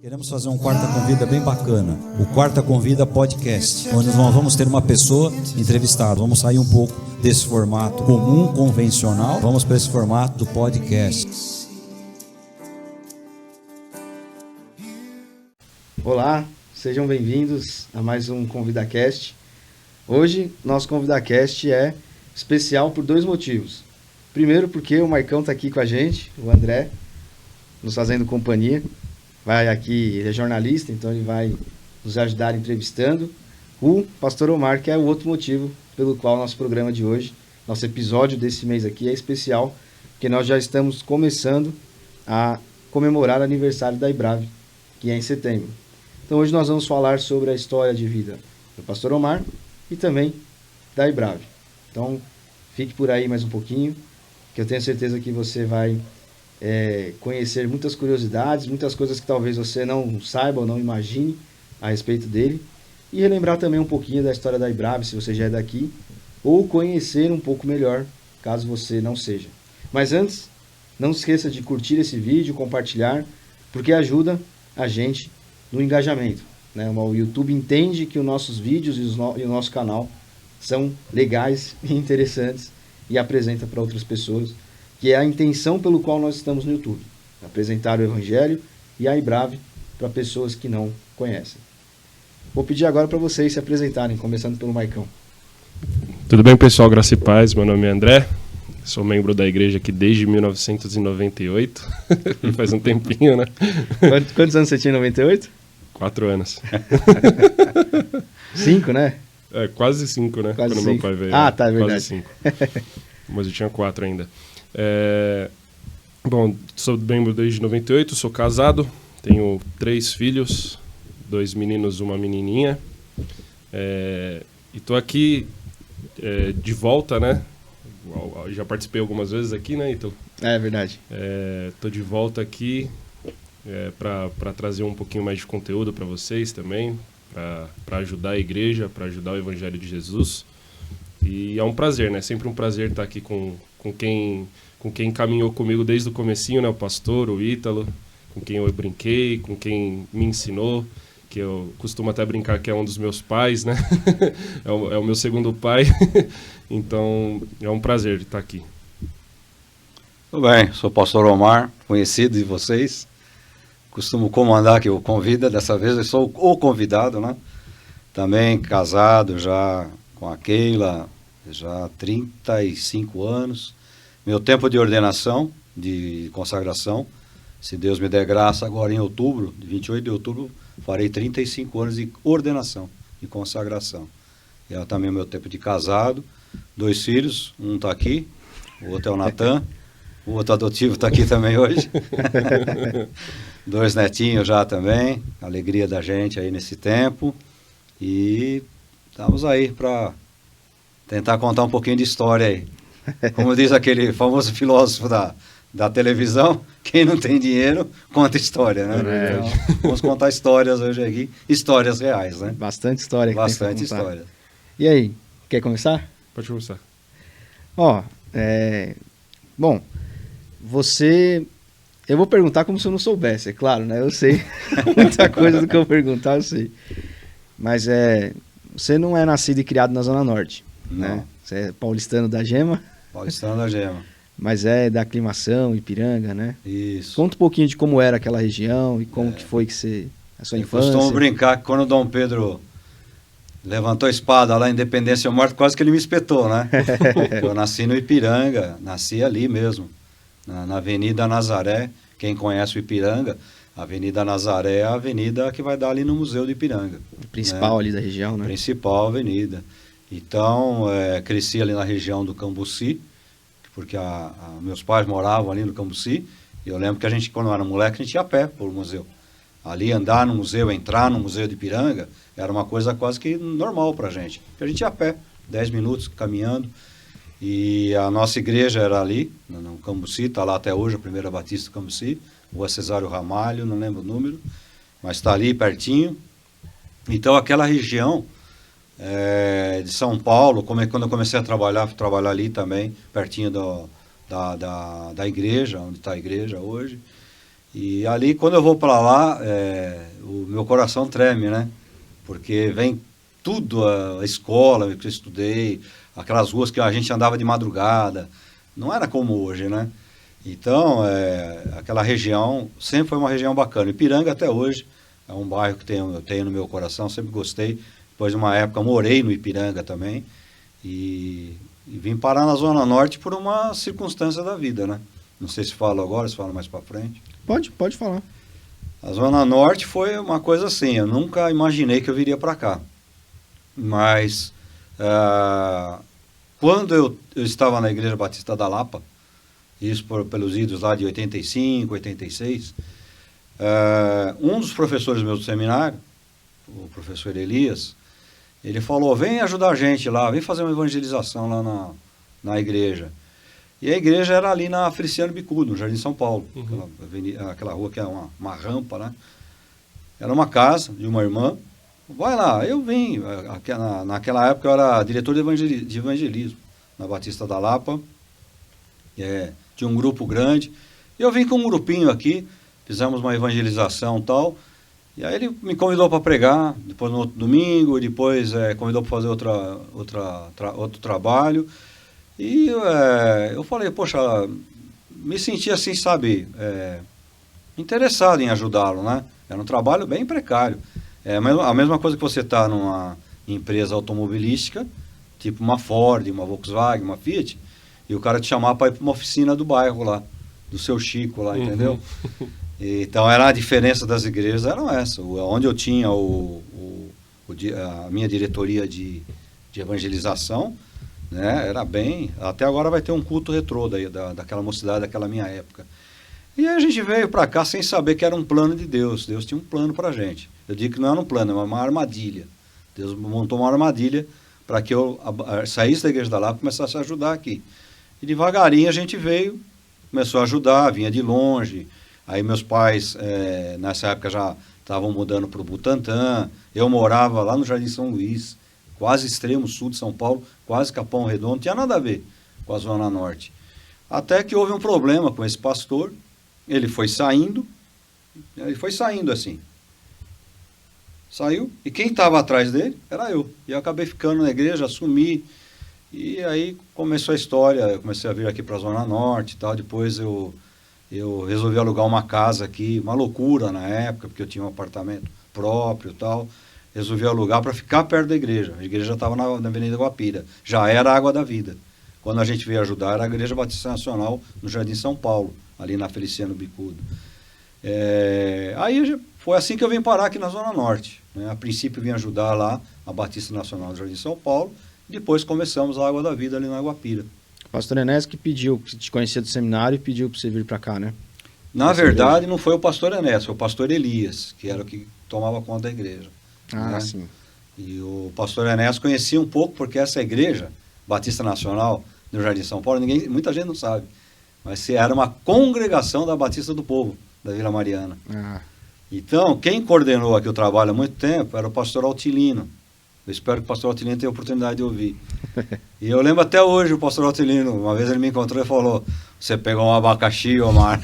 Queremos fazer um Quarta Convida bem bacana, o Quarta Convida Podcast, onde nós vamos ter uma pessoa entrevistada. Vamos sair um pouco desse formato comum, convencional, vamos para esse formato do podcast. Olá, sejam bem-vindos a mais um ConvidaCast. Hoje, nosso ConvidaCast é especial por dois motivos. Primeiro, porque o Maicão está aqui com a gente, o André, nos fazendo companhia. Ele é jornalista, então ele vai nos ajudar entrevistando o Pastor Omar, que é o outro motivo pelo qual nosso programa de hoje, nosso episódio desse mês aqui é especial, porque nós já estamos começando a comemorar o aniversário da IBRAVE, que é em setembro. Então hoje nós vamos falar sobre a história de vida do Pastor Omar e também da IBRAVE. Então fique por aí mais um pouquinho, que eu tenho certeza que você vai conhecer muitas curiosidades, muitas coisas que talvez você não saiba ou não imagine a respeito dele, e relembrar também um pouquinho da história da IBRAVE, se você já é daqui, ou conhecer um pouco melhor, caso você não seja. Mas antes, não se esqueça de curtir esse vídeo, compartilhar, porque ajuda a gente no engajamento, né? O YouTube entende que os nossos vídeos e o nosso canal são legais e interessantes e apresenta para outras pessoas, que é a intenção pelo qual nós estamos no YouTube. Apresentar o Evangelho e a IBRAVE para pessoas que não conhecem. Vou pedir agora para vocês se apresentarem, começando pelo Maicão. Tudo bem, pessoal? Graça e paz. Meu nome é André. Sou membro da igreja aqui desde 1998. Faz um tempinho, né? Quantos anos você tinha em 98? 4 anos. 5, né? Quase 5, né? Quase Quando 5. meu pai veio. Ah, tá, é verdade. Quase 5. Mas eu tinha 4 ainda. Bom, sou membro desde 98, sou casado, tenho 3 filhos, 2 meninos e uma menininha. E tô aqui de volta, né? Já participei algumas vezes aqui, né, Ítalo? É verdade. Tô de volta aqui para trazer um pouquinho mais de conteúdo para vocês também, para ajudar a igreja, para ajudar o Evangelho de Jesus. E é um prazer, né? Sempre um prazer estar aqui com quem caminhou comigo desde o comecinho, né? O pastor, o Ítalo, com quem eu brinquei, com quem me ensinou, que eu costumo até brincar que é um dos meus pais, né? é o meu segundo pai. Então, é um prazer estar aqui. Tudo bem, sou o pastor Omar, conhecido de vocês. Costumo comandar aqui o Convida, dessa vez eu sou o convidado, né? Também casado já com a Keila, já há 35 anos. Meu tempo de ordenação, de consagração, se Deus me der graça, agora em outubro, 28 de outubro, farei 35 anos de ordenação, de consagração. E é também o meu tempo de casado, 2 filhos, um está aqui, o outro é o Natan, o outro adotivo está aqui também hoje. 2 netinhos já também, alegria da gente aí nesse tempo. E estamos aí para tentar contar um pouquinho de história aí. Como diz aquele famoso filósofo da televisão, quem não tem dinheiro, conta história, né? Então, vamos contar histórias hoje aqui, histórias reais, né? Bastante história. Bastante história. E aí, quer começar? Pode começar. Bom, eu vou perguntar como se eu não soubesse, é claro, né? Eu sei muita coisa do que eu perguntar, eu sei. Mas você não é nascido e criado na Zona Norte, não, né? Você é paulistano da Gema. Paulistano da Gema. Mas é da Aclimação, Ipiranga, né? Isso. Conta um pouquinho de como era aquela região e como que foi a sua infância. Costumo brincar que quando o Dom Pedro levantou a espada lá em Independência Morta, quase que ele me espetou, né? Eu nasci no Ipiranga, nasci ali mesmo, na Avenida Nazaré. Quem conhece o Ipiranga, a Avenida Nazaré é a avenida que vai dar ali no Museu do Ipiranga. Principal, né? Ali da região, né? Principal avenida. Então, cresci ali na região do Cambuci, porque meus pais moravam ali no Cambuci, e eu lembro que a gente, quando eu era moleque, a gente ia a pé pro museu. Ali, andar no museu, entrar no Museu de Ipiranga, era uma coisa quase que normal pra gente. Porque a gente ia a pé, 10 minutos caminhando, e a nossa igreja era ali, no Cambuci, está lá até hoje, a Primeira Batista do Cambuci, Rua Cesário Ramalho, não lembro o número, mas está ali pertinho. Então, aquela região de São Paulo, quando eu comecei a trabalhar ali também, pertinho da igreja, onde está a igreja hoje. E ali, quando eu vou para lá, o meu coração treme, né? Porque vem tudo, a escola que eu estudei, aquelas ruas que a gente andava de madrugada, não era como hoje, né? Então, aquela região sempre foi uma região bacana. Ipiranga até hoje é um bairro que eu tenho no meu coração, sempre gostei. Depois de uma época morei no Ipiranga também e vim parar na Zona Norte por uma circunstância da vida, né? Não sei se falo agora, se falo mais para frente. Pode falar. A Zona Norte foi uma coisa assim, eu nunca imaginei que eu viria para cá. Mas quando eu estava na Igreja Batista da Lapa, isso pelos idos lá de 85, 86, um dos professores meus do seminário, o professor Elias, ele falou, vem ajudar a gente lá, vem fazer uma evangelização lá na igreja. E a igreja era ali na Feliciano Bicudo, no Jardim São Paulo, aquela rua que é uma rampa, né? Era uma casa de uma irmã. Vai lá, eu vim. Naquela época eu era diretor de evangelismo na Batista da Lapa. Tinha um grupo grande. E eu vim com um grupinho aqui, fizemos uma evangelização e tal. E aí ele me convidou para pregar, depois no outro domingo, depois convidou para fazer outro trabalho. E eu falei, poxa, me senti assim, sabe, interessado em ajudá-lo, né? Era um trabalho bem precário. A mesma coisa que você está numa empresa automobilística, tipo uma Ford, uma Volkswagen, uma Fiat, e o cara te chamar para ir para uma oficina do bairro lá, do seu Chico lá, entendeu? Então a diferença das igrejas era essa. Onde eu tinha a minha diretoria de evangelização, né, era bem... Até agora vai ter um culto retrô daquela mocidade, daquela minha época. E aí a gente veio para cá sem saber que era um plano de Deus. Deus tinha um plano para a gente. Eu digo que não era um plano, era uma armadilha. Deus montou uma armadilha para que eu saísse da Igreja da Lapa e começasse a ajudar aqui. E devagarinho a gente veio, começou a ajudar, vinha de longe. Aí meus pais, nessa época, já estavam mudando para o Butantã. Eu morava lá no Jardim São Luís, quase extremo sul de São Paulo, quase Capão Redondo, não tinha nada a ver com a Zona Norte. Até que houve um problema com esse pastor, ele foi saindo assim. Saiu, e quem estava atrás dele era eu. E eu acabei ficando na igreja, assumi, e aí começou a história, eu comecei a vir aqui para a Zona Norte e tal, depois eu resolvi alugar uma casa aqui, uma loucura na época, porque eu tinha um apartamento próprio e tal. Resolvi alugar para ficar perto da igreja. A igreja já estava na Avenida Guapira. Já era a Água da Vida. Quando a gente veio ajudar, era a Igreja Batista Nacional, no Jardim São Paulo, ali na Feliciano Bicudo. Aí foi assim que eu vim parar aqui na Zona Norte, né? A princípio vim ajudar lá a Batista Nacional do Jardim São Paulo. Depois começamos a Água da Vida ali na Guapira. O pastor Enés que te conhecia do seminário e pediu para você vir para cá, né? Na verdade, não foi o pastor Enés, foi o pastor Elias, que era o que tomava conta da igreja. Né? Sim. E o pastor Enés conhecia um pouco, porque essa igreja, Batista Nacional, no Jardim São Paulo, muita gente não sabe, mas era uma congregação da Batista do Povo, da Vila Mariana. Então, quem coordenou aqui o trabalho há muito tempo era o pastor Altilino. Eu espero que o pastor Altilino tenha a oportunidade de ouvir. E eu lembro até hoje o pastor Altilino, uma vez ele me encontrou e falou, você pegou um abacaxi, Omar?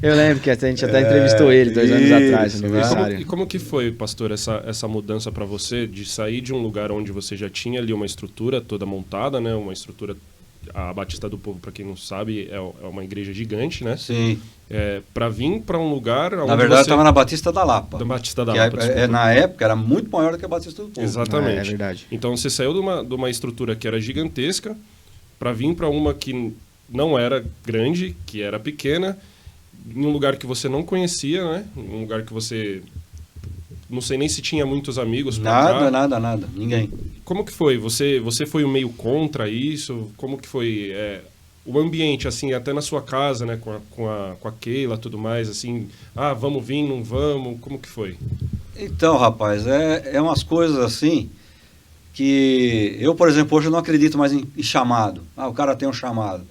Eu lembro que a gente até entrevistou ele 2 anos atrás, no aniversário. E como que foi, pastor, essa mudança para você, de sair de um lugar onde você já tinha ali uma estrutura toda montada, né? Uma estrutura, a Batista do Povo, para quem não sabe, é uma igreja gigante, né? Sim. Para vir para um lugar onde na verdade, eu estava na Batista da Lapa. Da Batista da Lapa, na época, era muito maior do que a Batista do Povo. Exatamente. É verdade. Então, você saiu de uma estrutura que era gigantesca para vir para uma que não era grande, que era pequena, em um lugar que você não conhecia, né? Um lugar que você... Não sei nem se tinha muitos amigos pra cá. Nada. Ninguém. Como que foi? Você foi meio contra isso? Como que foi o ambiente, assim, até na sua casa, né? Com a Keila e tudo mais, assim... vamos vir, não vamos? Como que foi? Então, rapaz, é umas coisas assim que... Eu, por exemplo, hoje não acredito mais em chamado. O cara tem um chamado.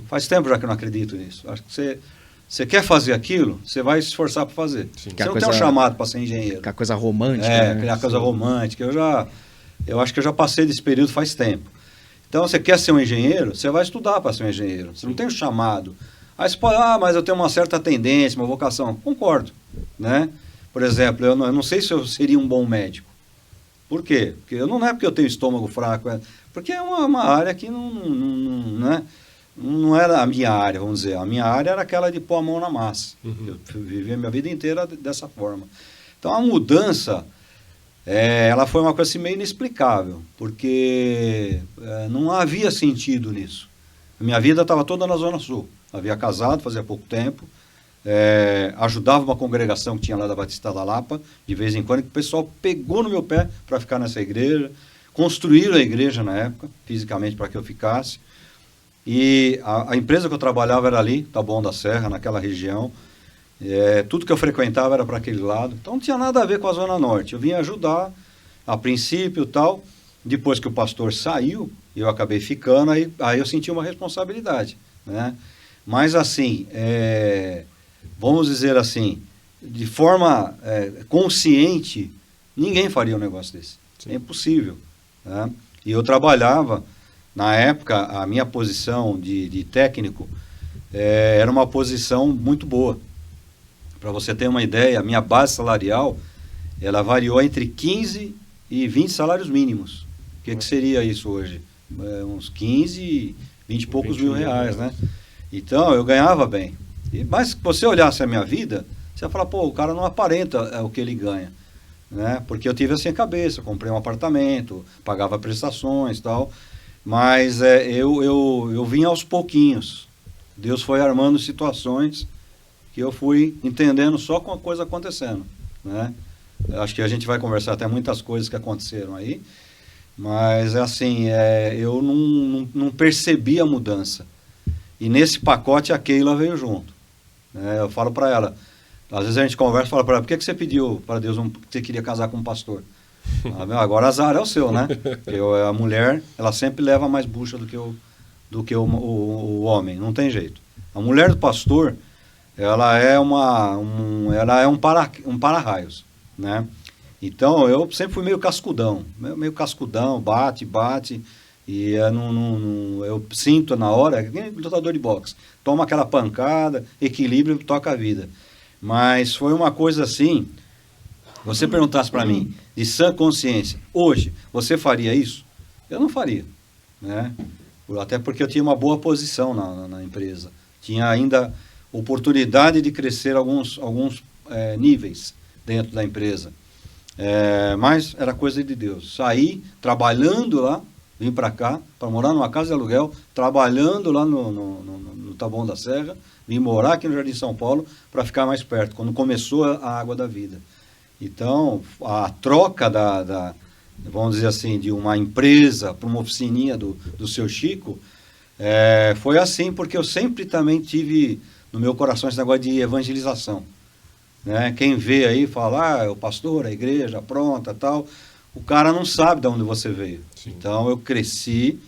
Faz tempo já que eu não acredito nisso. Acho que você quer fazer aquilo, você vai se esforçar para fazer. Sim. Você não tem um chamado para ser engenheiro. Aquela coisa romântica. Aquela coisa romântica. Eu acho que eu já passei desse período faz tempo. Então, você quer ser um engenheiro, você vai estudar para ser um engenheiro. Você não tem um chamado. Aí você pode, mas eu tenho uma certa tendência, uma vocação. Concordo, né? Por exemplo, eu não sei se eu seria um bom médico. Por quê? Porque não é porque eu tenho estômago fraco, porque é uma área que não era a minha área, vamos dizer. A minha área era aquela de pôr a mão na massa. Eu vivi a minha vida inteira dessa forma. Então, a mudança, ela foi uma coisa assim, meio inexplicável, porque não havia sentido nisso. A minha vida estava toda na Zona Sul. Havia casado fazia pouco tempo, ajudava uma congregação que tinha lá da Batista da Lapa, de vez em quando, que o pessoal pegou no meu pé para ficar nessa igreja, construíram a igreja na época, fisicamente, para que eu ficasse. E a empresa que eu trabalhava era ali, Taboão da Serra, naquela região. Tudo que eu frequentava era para aquele lado. Então não tinha nada a ver com a Zona Norte. Eu vim ajudar, a princípio e tal. Depois que o pastor saiu, eu acabei ficando, aí eu senti uma responsabilidade, né? Mas assim, vamos dizer assim, de forma consciente, ninguém faria um negócio desse. Sim. É impossível, né? E eu trabalhava, na época, a minha posição de técnico era uma posição muito boa. Para você ter uma ideia, a minha base salarial, ela variou entre 15 e 20 salários mínimos. O que seria isso hoje? Uns 15, 20 e poucos mil reais, né? Então, eu ganhava bem. Mas se você olhasse a minha vida, você ia falar, pô, o cara não aparenta o que ele ganha, né? Porque eu tive assim a cabeça, comprei um apartamento, pagava prestações e tal, mas eu vim aos pouquinhos. Deus foi armando situações que eu fui entendendo só com a coisa acontecendo, né? Acho que a gente vai conversar até muitas coisas que aconteceram aí, mas assim, eu não percebi a mudança. E nesse pacote a Keila veio junto, né? Eu falo para ela, às vezes a gente conversa e fala para ela, por que você pediu para Deus que você queria casar com um pastor? Agora azar é o seu, né? A mulher, ela sempre leva mais bucha do que o homem, não tem jeito. A mulher do pastor, ela é um para-raios, né? Então, eu sempre fui meio cascudão, bate, e eu sinto na hora, que nem lutador de boxe, toma aquela pancada, equilíbrio, toca a vida. Mas foi uma coisa assim, você perguntasse para mim, de sã consciência, hoje, você faria isso? Eu não faria, né? Até porque eu tinha uma boa posição na empresa, tinha ainda oportunidade de crescer alguns níveis dentro da empresa. Mas era coisa de Deus. Saí trabalhando lá, vim para cá, para morar numa casa de aluguel, trabalhando lá no Taboão da Serra, vim morar aqui no Jardim São Paulo para ficar mais perto, quando começou a Água da Vida. Então, a troca vamos dizer assim, de uma empresa para uma oficininha do seu Chico, foi assim, porque eu sempre também tive no meu coração esse negócio de evangelização, né? Quem vê aí fala, o pastor, a igreja pronta, tal, o cara não sabe de onde você veio. Sim. Então eu cresci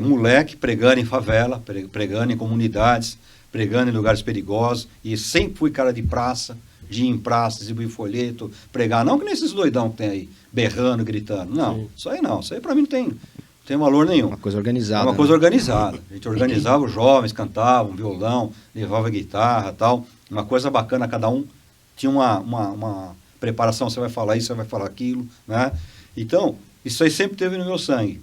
moleque pregando em favela, pregando em comunidades, pregando em lugares perigosos, e sempre fui cara de praça, de ir em praça, distribuir folheto, pregar, não que nem esses doidão que tem aí, berrando, gritando, não. Sim. Isso aí não, isso aí para mim não tem valor nenhum. Uma coisa organizada. Uma coisa organizada. A gente organizava os jovens, cantavam violão, levava guitarra, tal. Uma coisa bacana, cada um tinha uma preparação, você vai falar isso, você vai falar aquilo, né? Então, isso aí sempre teve no meu sangue.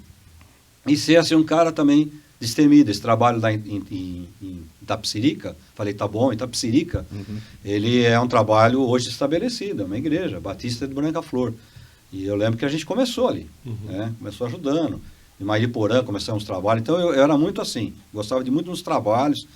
E ser assim um cara também destemido. Esse trabalho lá em Itapecerica, falei, tá bom, Itapecerica, ele é um trabalho hoje estabelecido, é uma igreja, Batista de Branca Flor. E eu lembro que a gente começou ali, né? Começou ajudando. Em Mariporã começamos os trabalhos, então eu era muito assim, gostava de muito nos trabalhos,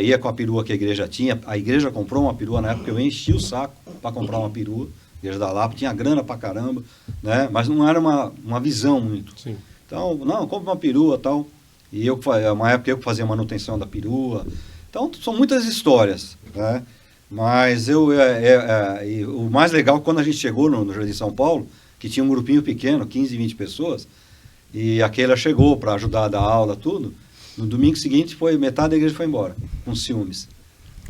ia com a perua que a igreja tinha, a igreja comprou uma perua na época, eu enchi o saco para comprar uma perua, a igreja da Lapa, tinha grana pra caramba, né? Mas não era uma visão muito. Sim. Então, não, compra uma perua e tal, e uma época eu fazia manutenção da perua, então são muitas histórias, né? Mas o mais legal, quando a gente chegou no Jardim São Paulo, que tinha um grupinho pequeno, 15, 20 pessoas, e a Keila chegou para ajudar a dar aula, tudo. No domingo seguinte, metade da igreja foi embora, com ciúmes,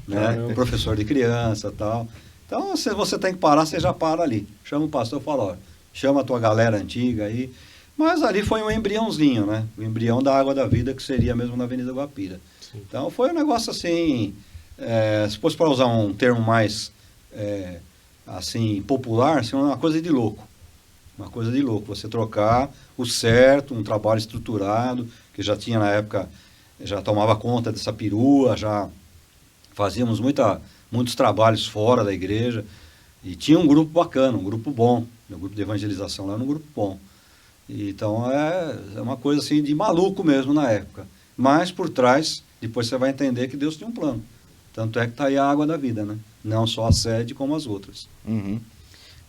né? Professor de criança e tal. Então, se você tem que parar, você já para ali. Chama o pastor e fala, ó, chama a tua galera antiga aí. Mas ali foi um embriãozinho, né? O embrião da Água da Vida, que seria mesmo na Avenida Guapira. Então foi um negócio assim, se fosse para usar um termo mais assim popular, assim, uma coisa de louco. Uma coisa de louco, você trocar o certo, um trabalho estruturado, que já tinha na época, já tomava conta dessa perua, já fazíamos muitos trabalhos fora da igreja, e tinha um grupo bacana, um grupo bom, o grupo de evangelização lá era um grupo bom. Então é uma coisa assim de maluco mesmo na época. Mas por trás, depois você vai entender que Deus tinha um plano. Tanto é que está aí a água da vida, né? Não só a sede como as outras. Uhum.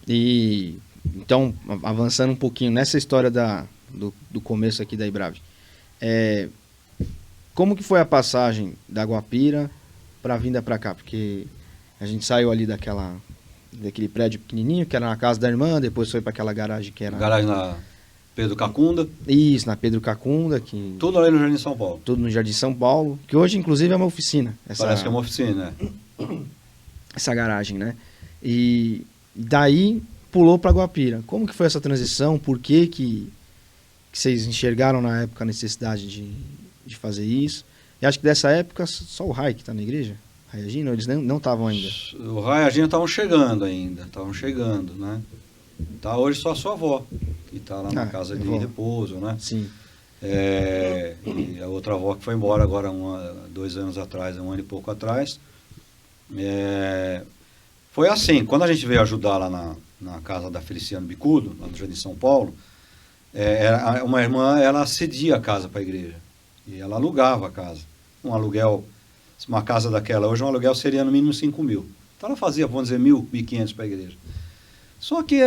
E então, avançando um pouquinho nessa história do começo aqui da Ibrave, como que foi a passagem da Guapira para a vinda para cá? Porque a gente saiu ali daquele prédio pequenininho, que era na casa da irmã, depois foi para aquela garagem que era... Garagem na Pedro Cacunda. Isso, na Pedro Cacunda. Tudo ali no Jardim São Paulo. Tudo no Jardim São Paulo, que hoje inclusive é uma oficina. Parece que é uma oficina, essa garagem, né? E daí pulou para Guapira. Como que foi essa transição? Por que vocês enxergaram na época a necessidade de fazer isso? E acho que dessa época só o Rai que está na igreja. Rai e a Gina, eles não estavam ainda. O Rai e a Gina estavam chegando ainda, né? Tá hoje só a sua avó, que está lá na casa de repouso, né? Sim. E a outra avó que foi embora agora 2 anos atrás, 1 ano e pouco atrás. Foi assim, quando a gente veio ajudar lá na casa da Feliciano Bicudo, lá no Jardim São Paulo, uma irmã, ela cedia a casa para a igreja. E ela alugava a casa. Um aluguel, uma casa daquela, hoje um aluguel seria no mínimo 5 mil. Então ela fazia, vamos dizer, 1.500 para a igreja. Só que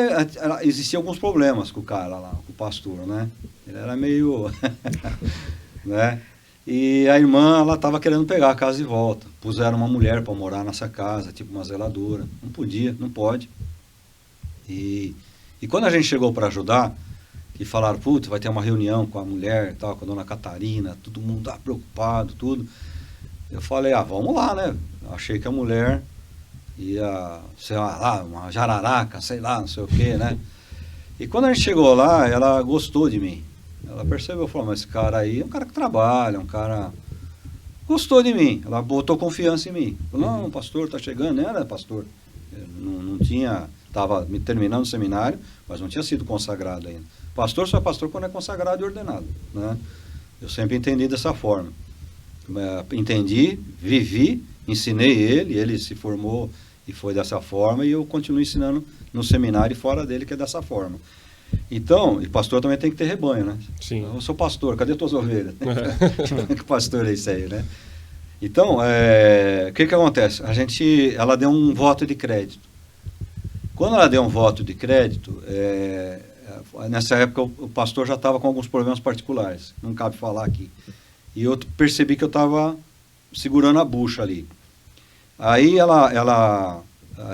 existiam alguns problemas com o cara lá, com o pastor, né? Ele era meio... né? E a irmã, ela estava querendo pegar a casa de volta. Puseram uma mulher para morar nessa casa, tipo uma zeladora. Não podia, não pode. E quando a gente chegou para ajudar, que falaram, putz, vai ter uma reunião com a mulher e tal, com a dona Catarina, todo mundo preocupado, tudo. Eu falei, vamos lá, né? Eu achei que a mulher ia, sei lá, uma jararaca, sei lá, não sei o quê, né? E quando a gente chegou lá, ela gostou de mim. Ela percebeu, falou, mas esse cara aí é um cara que trabalha, um cara... Gostou de mim, ela botou confiança em mim. Falou, não, o pastor está chegando, não era pastor. Não tinha, estava terminando o seminário, mas não tinha sido consagrado ainda. Pastor só é pastor quando é consagrado e ordenado, né? Eu sempre entendi dessa forma. Entendi, vivi, ensinei ele se formou e foi dessa forma, e eu continuo ensinando no seminário e fora dele, que é dessa forma. Então, e pastor também tem que ter rebanho, né? Sim. Eu sou pastor, cadê tuas ovelhas? Que pastor é isso aí, né? Então, o que acontece? Ela deu um voto de crédito. Quando ela deu um voto de crédito, nessa época o pastor já estava com alguns problemas particulares, não cabe falar aqui. E eu percebi que eu estava segurando a bucha ali. Aí a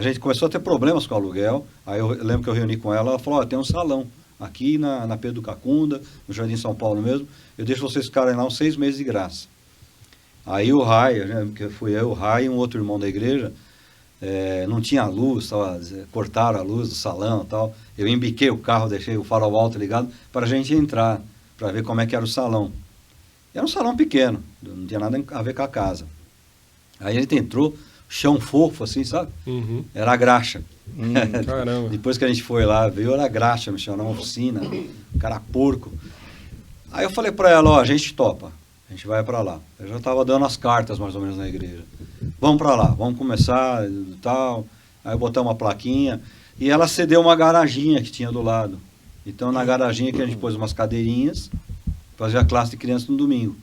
gente começou a ter problemas com o aluguel. Aí eu lembro que eu reuni com ela falou, tem um salão aqui na Pedro Cacunda, no Jardim São Paulo mesmo, eu deixo vocês ficarem lá uns 6 meses de graça. Aí o Rai, que fui eu, o Rai e um outro irmão da igreja, não tinha luz, cortaram a luz do salão e tal. Eu embiquei o carro, deixei o farol alto ligado para a gente entrar, para ver como é que era o salão. Era um salão pequeno, não tinha nada a ver com a casa. Aí a gente entrou, chão fofo, assim, sabe? Uhum. Era a graxa. Caramba. Depois que a gente foi lá, veio, era a graxa no chão, na oficina, cara porco. Aí eu falei para ela, a gente topa, a gente vai para lá. Eu já estava dando as cartas, mais ou menos, na igreja. Vamos para lá, vamos começar e tal. Aí eu botei uma plaquinha, e ela cedeu uma garaginha que tinha do lado. Então, na garaginha que a gente pôs umas cadeirinhas, fazia a classe de criança no domingo.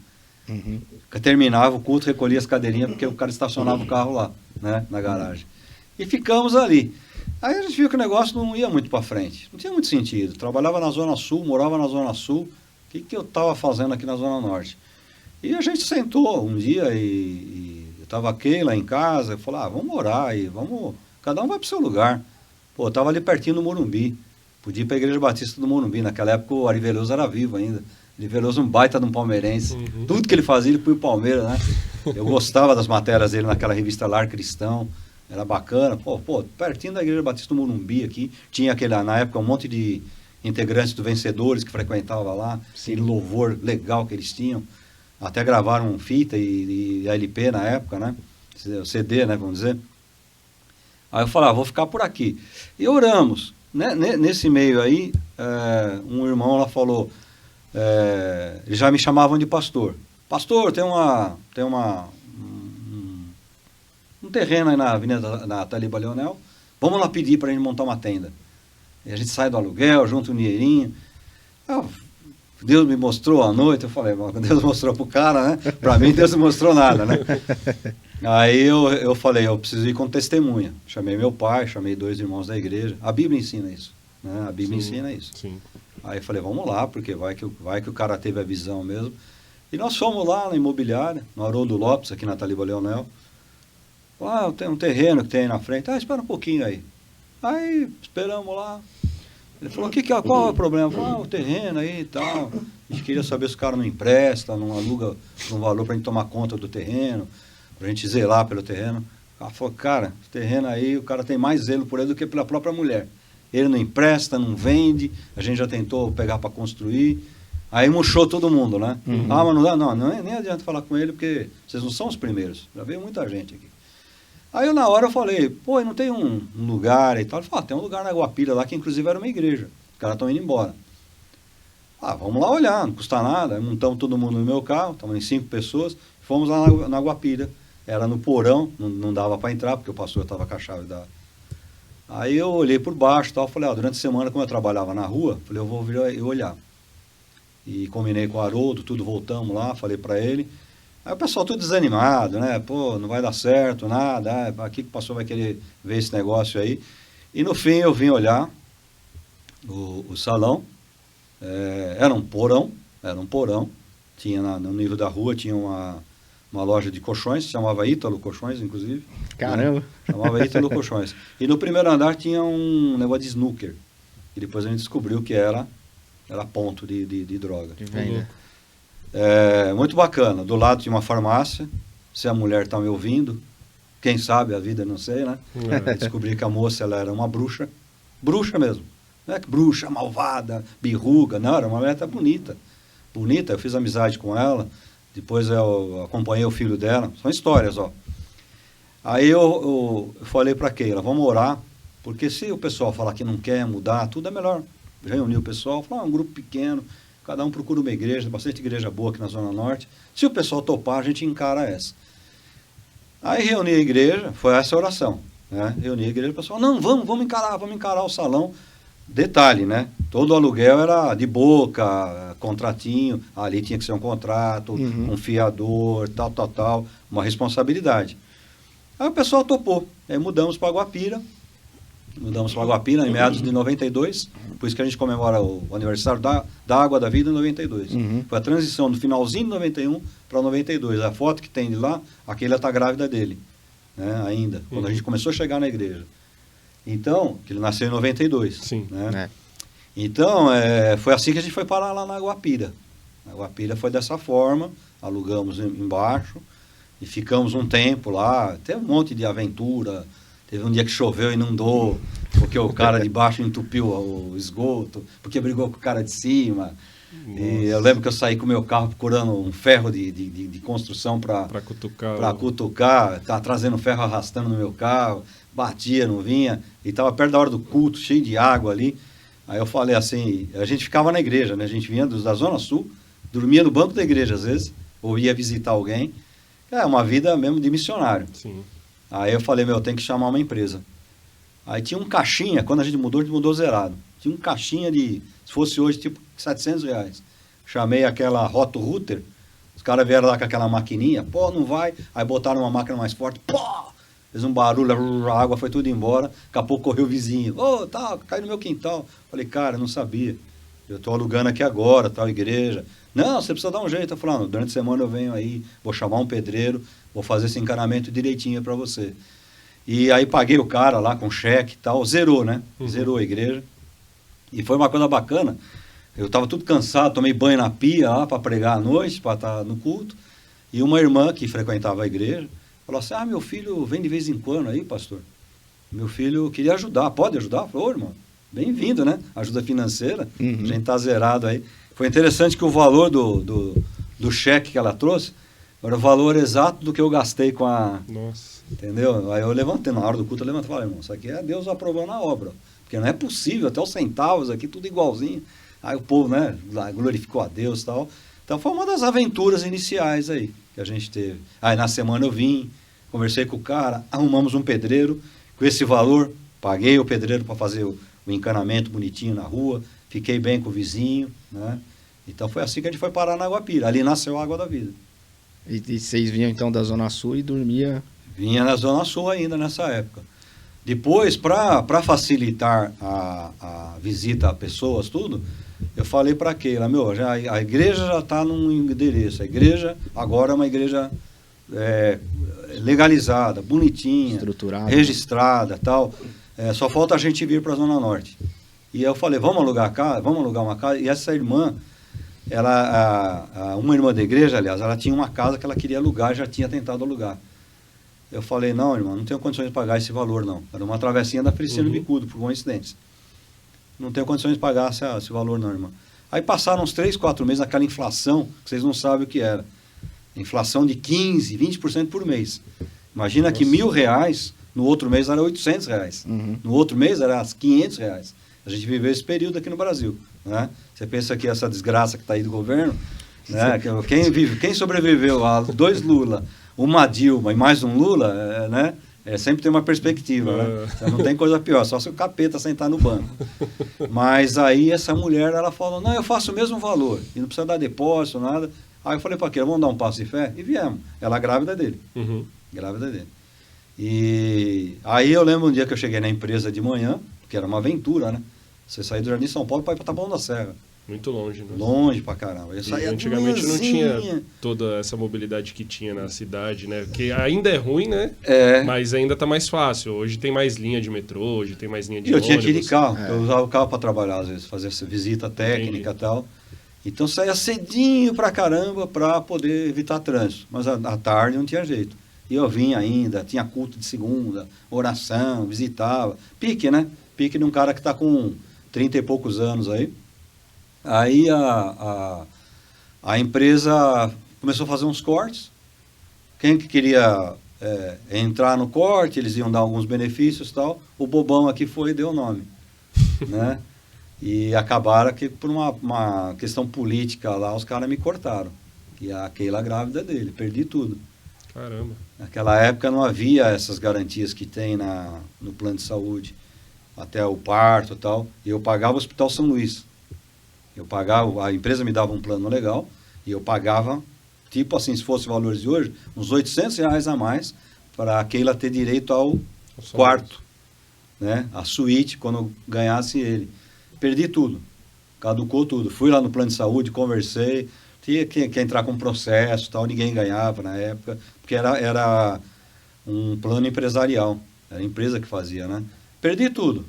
Uhum. Terminava o culto, recolhia as cadeirinhas, porque o cara estacionava o carro lá, né, na garagem. E ficamos ali. Aí a gente viu que o negócio não ia muito para frente. Não tinha muito sentido. Trabalhava na Zona Sul, morava na Zona Sul. O que eu estava fazendo aqui na Zona Norte? E a gente sentou um dia e estava a Keila em casa. Eu falei, vamos orar aí, vamos... Cada um vai para o seu lugar. Pô, eu estava ali pertinho do Morumbi. Podia ir para a Igreja Batista do Morumbi. Naquela época o Ari Veloso era vivo ainda. Ele Veloso um baita de um palmeirense. Uhum. Tudo que ele fazia, ele foi o Palmeiras, né? Eu gostava das matérias dele naquela revista Lar Cristão. Era bacana. Pô, pertinho da Igreja Batista do Morumbi aqui. Tinha na época, um monte de integrantes do Vencedores que frequentavam lá. Aquele louvor legal que eles tinham. até gravaram fita e LP na época, né? CD, né, vamos dizer. Aí eu falei, vou ficar por aqui. E oramos. Né? Nesse meio aí, um irmão lá falou, eles já me chamavam de pastor. Pastor, tem um terreno aí na Avenida na Taliba Leonel, vamos lá pedir para a gente montar uma tenda. E a gente sai do aluguel, junta um dinheirinho. Deus me mostrou à noite, eu falei, Deus mostrou pro cara, né? Para mim Deus não mostrou nada, né? Aí eu falei, eu preciso ir com testemunha. Chamei meu pai, chamei 2 irmãos da igreja. A Bíblia ensina isso, né? A Bíblia ensina isso. Sim. Aí eu falei, vamos lá, porque vai que o cara teve a visão mesmo. E nós fomos lá na imobiliária, no Haroldo Lopes, aqui na Taliba Leonel. Tem um terreno que tem aí na frente. Espera um pouquinho aí. Aí esperamos lá. Ele falou, qual é o problema? Eu falei, o terreno aí e tal. A gente queria saber se o cara não empresta, não aluga por um valor para a gente tomar conta do terreno, para a gente zelar pelo terreno. Ela falou, cara, esse terreno aí, o cara tem mais zelo por ele do que pela própria mulher. Ele não empresta, não vende, a gente já tentou pegar para construir. Aí murchou todo mundo, né? Mas não dá, nem adianta falar com ele, porque vocês não são os primeiros. Já veio muita gente aqui. Aí na hora eu falei, não tem um lugar e tal? Ele falou, tem um lugar na Guapira lá, que inclusive era uma igreja. Os caras estão indo embora. Vamos lá olhar, não custa nada. Aí montamos todo mundo no meu carro, estamos em 5 pessoas, fomos lá na Guapira. Era no porão, não dava para entrar, porque o pastor estava com a chave da... Aí eu olhei por baixo e tal, falei, durante a semana, como eu trabalhava na rua, falei, eu vou vir e olhar. E combinei com o Haroldo, tudo, voltamos lá, falei para ele. Aí o pessoal tudo desanimado, né? Não vai dar certo, nada. Aqui que o pastor vai querer ver esse negócio aí. E no fim eu vim olhar o salão. Era um porão. Tinha no nível da rua, tinha uma loja de colchões, se chamava Ítalo Colchões, inclusive. Caramba! Chamava Ítalo Colchões. E no primeiro andar tinha um negócio de snooker. E depois a gente descobriu que era ponto de droga. De venda. Muito bacana. Do lado tinha uma farmácia. Se a mulher está me ouvindo, quem sabe a vida, não sei, né? Descobri que a moça ela era uma bruxa. Bruxa mesmo. Não é que bruxa, malvada, birruga. Não, era uma mulher bonita. Bonita, eu fiz amizade com ela. Depois eu acompanhei o filho dela. São histórias, ó. Aí eu falei para Keila, vamos orar. Porque se o pessoal falar que não quer mudar, tudo é melhor. Reuni o pessoal, falou, um grupo pequeno. Cada um procura uma igreja, tem bastante igreja boa aqui na Zona Norte. Se o pessoal topar, a gente encara essa. Aí reuni a igreja, foi essa a oração. Né? Reuni a igreja, o pessoal, não, vamos encarar o salão. Detalhe, né? Todo aluguel era de boca, contratinho, ali tinha que ser um contrato, um fiador, tal, uma responsabilidade. Aí o pessoal topou, aí mudamos para Guapira. Em meados de 92, por isso que a gente comemora o aniversário da Água da Vida em 92. Foi a transição do finalzinho de 91 para 92. A foto que tem de lá, aquele está grávida dele, né, ainda, quando a gente começou a chegar na igreja. Então, que ele nasceu em 92. Sim. Né? Então, foi assim que a gente foi parar lá na Guapira. A Guapira foi dessa forma, alugamos embaixo e ficamos um tempo lá, teve um monte de aventura. Teve um dia que choveu e inundou, porque o cara de baixo entupiu o esgoto, porque brigou com o cara de cima. Nossa. E eu lembro que eu saí com o meu carro procurando um ferro de construção para cutucar, tá trazendo ferro arrastando no meu carro, batia, não vinha, e estava perto da hora do culto, cheio de água ali. Aí eu falei assim, a gente ficava na igreja, né? A gente vinha da Zona Sul, dormia no banco da igreja às vezes, ou ia visitar alguém. Uma vida mesmo de missionário. Sim. Aí eu falei, tem que chamar uma empresa. Aí tinha um caixinha, quando a gente mudou zerado. Tinha um caixinha de, se fosse hoje, tipo R$700. Chamei aquela Roto Router, os caras vieram lá com aquela maquininha, não vai. Aí botaram uma máquina mais forte, fez um barulho, a água foi tudo embora. Daqui a pouco correu o vizinho, caiu no meu quintal. Falei, cara, eu não sabia. Eu estou alugando aqui agora, tal igreja. Não, você precisa dar um jeito. Eu falei, durante a semana eu venho aí, vou chamar um pedreiro, vou fazer esse encanamento direitinho para você. E aí paguei o cara lá com cheque e tal, zerou, né? Zerou a igreja. E foi uma coisa bacana. Eu estava tudo cansado, tomei banho na pia lá para pregar à noite, para estar no culto. E uma irmã que frequentava a igreja falou assim, meu filho vem de vez em quando aí, pastor. Meu filho queria ajudar, pode ajudar? Eu falei, irmão, bem-vindo, né? Ajuda financeira, a gente está zerado aí. Foi interessante que o valor do cheque que ela trouxe, era o valor exato do que eu gastei com a... Nossa. Entendeu? Aí eu levantei, na hora do culto eu levantei e falei, irmão, isso aqui é Deus aprovando a obra. Porque não é possível, até os centavos aqui, tudo igualzinho. Aí o povo, né, lá glorificou a Deus e tal. Então foi uma das aventuras iniciais aí que a gente teve. Aí na semana eu vim, conversei com o cara, arrumamos um pedreiro, com esse valor, paguei o pedreiro para fazer o encanamento bonitinho na rua, fiquei bem com o vizinho, né? Então foi assim que a gente foi parar na Aguapira, ali nasceu a Água da Vida. E vocês vinham então da Zona Sul e dormia... Vinha na Zona Sul ainda nessa época. Depois, para facilitar a visita a pessoas, tudo, eu falei para Keila, a igreja já está num endereço, a igreja agora é uma igreja legalizada, bonitinha, estruturada, registrada, tal. Só falta a gente vir para a Zona Norte. E eu falei, vamos alugar uma casa. E essa irmã, uma irmã da igreja, aliás, ela tinha uma casa que ela queria alugar, já tinha tentado alugar. Eu falei, não, irmão, não tenho condições de pagar esse valor, não. Era uma travessinha da Feliciano Bicudo, por coincidência. Não tenho condições de pagar esse valor, não, irmão. Aí passaram uns 3, 4 meses, aquela inflação, que vocês não sabem o que era. Inflação de 15%, 20% por mês. Imagina que R$1.000, no outro mês era R$800. No outro mês era R$500. A gente viveu esse período aqui no Brasil, né? Você pensa que essa desgraça que está aí do governo, né? Quem sobreviveu a 2 Lula, uma Dilma e mais um Lula, né? Sempre tem uma perspectiva, né? Não tem coisa pior, só se o capeta sentar no banco. Mas aí essa mulher, ela falou, não, eu faço o mesmo valor, e não precisa dar depósito, nada. Aí eu falei para aquele, vamos dar um passo de fé? E viemos. Ela grávida dele. Grávida dele. E aí eu lembro um dia que eu cheguei na empresa de manhã, que era uma aventura, né? Você sair do Jardim São Paulo para ir para Taboão da Serra. Muito longe, né? Longe pra caramba. Eu saía antigamente não tinha toda essa mobilidade que tinha na cidade, né? Que ainda é ruim, né? Mas ainda tá mais fácil. Hoje tem mais linha de metrô, hoje tem mais linha de ônibus. Eu tinha que ir de carro. Eu usava o carro para trabalhar, às vezes, fazer essa visita técnica e tal. Então saía cedinho pra caramba para poder evitar trânsito. Mas à tarde não tinha jeito. E eu vinha ainda, tinha culto de segunda, oração, visitava. Pique, né? Pique de um cara que tá com 30 e poucos anos aí. Aí a empresa começou a fazer uns cortes. Quem que queria entrar no corte, eles iam dar alguns benefícios e tal. O bobão aqui foi e deu o nome. Né? E acabaram que por uma questão política lá, os caras me cortaram. E a Keila grávida dele, perdi tudo. Caramba. Naquela época não havia essas garantias que tem no plano de saúde. Até o parto e tal. E eu pagava o Hospital São Luís. Eu pagava, a empresa me dava um plano legal e eu pagava, tipo assim, se fosse valores de hoje, uns R$800 a mais para a Keila ter direito ao quarto, né? A suíte, quando eu ganhasse ele. Perdi tudo, caducou tudo. Fui lá no plano de saúde, conversei, tinha que entrar com processo, tal, ninguém ganhava na época, porque era um plano empresarial, era a empresa que fazia, né? Perdi tudo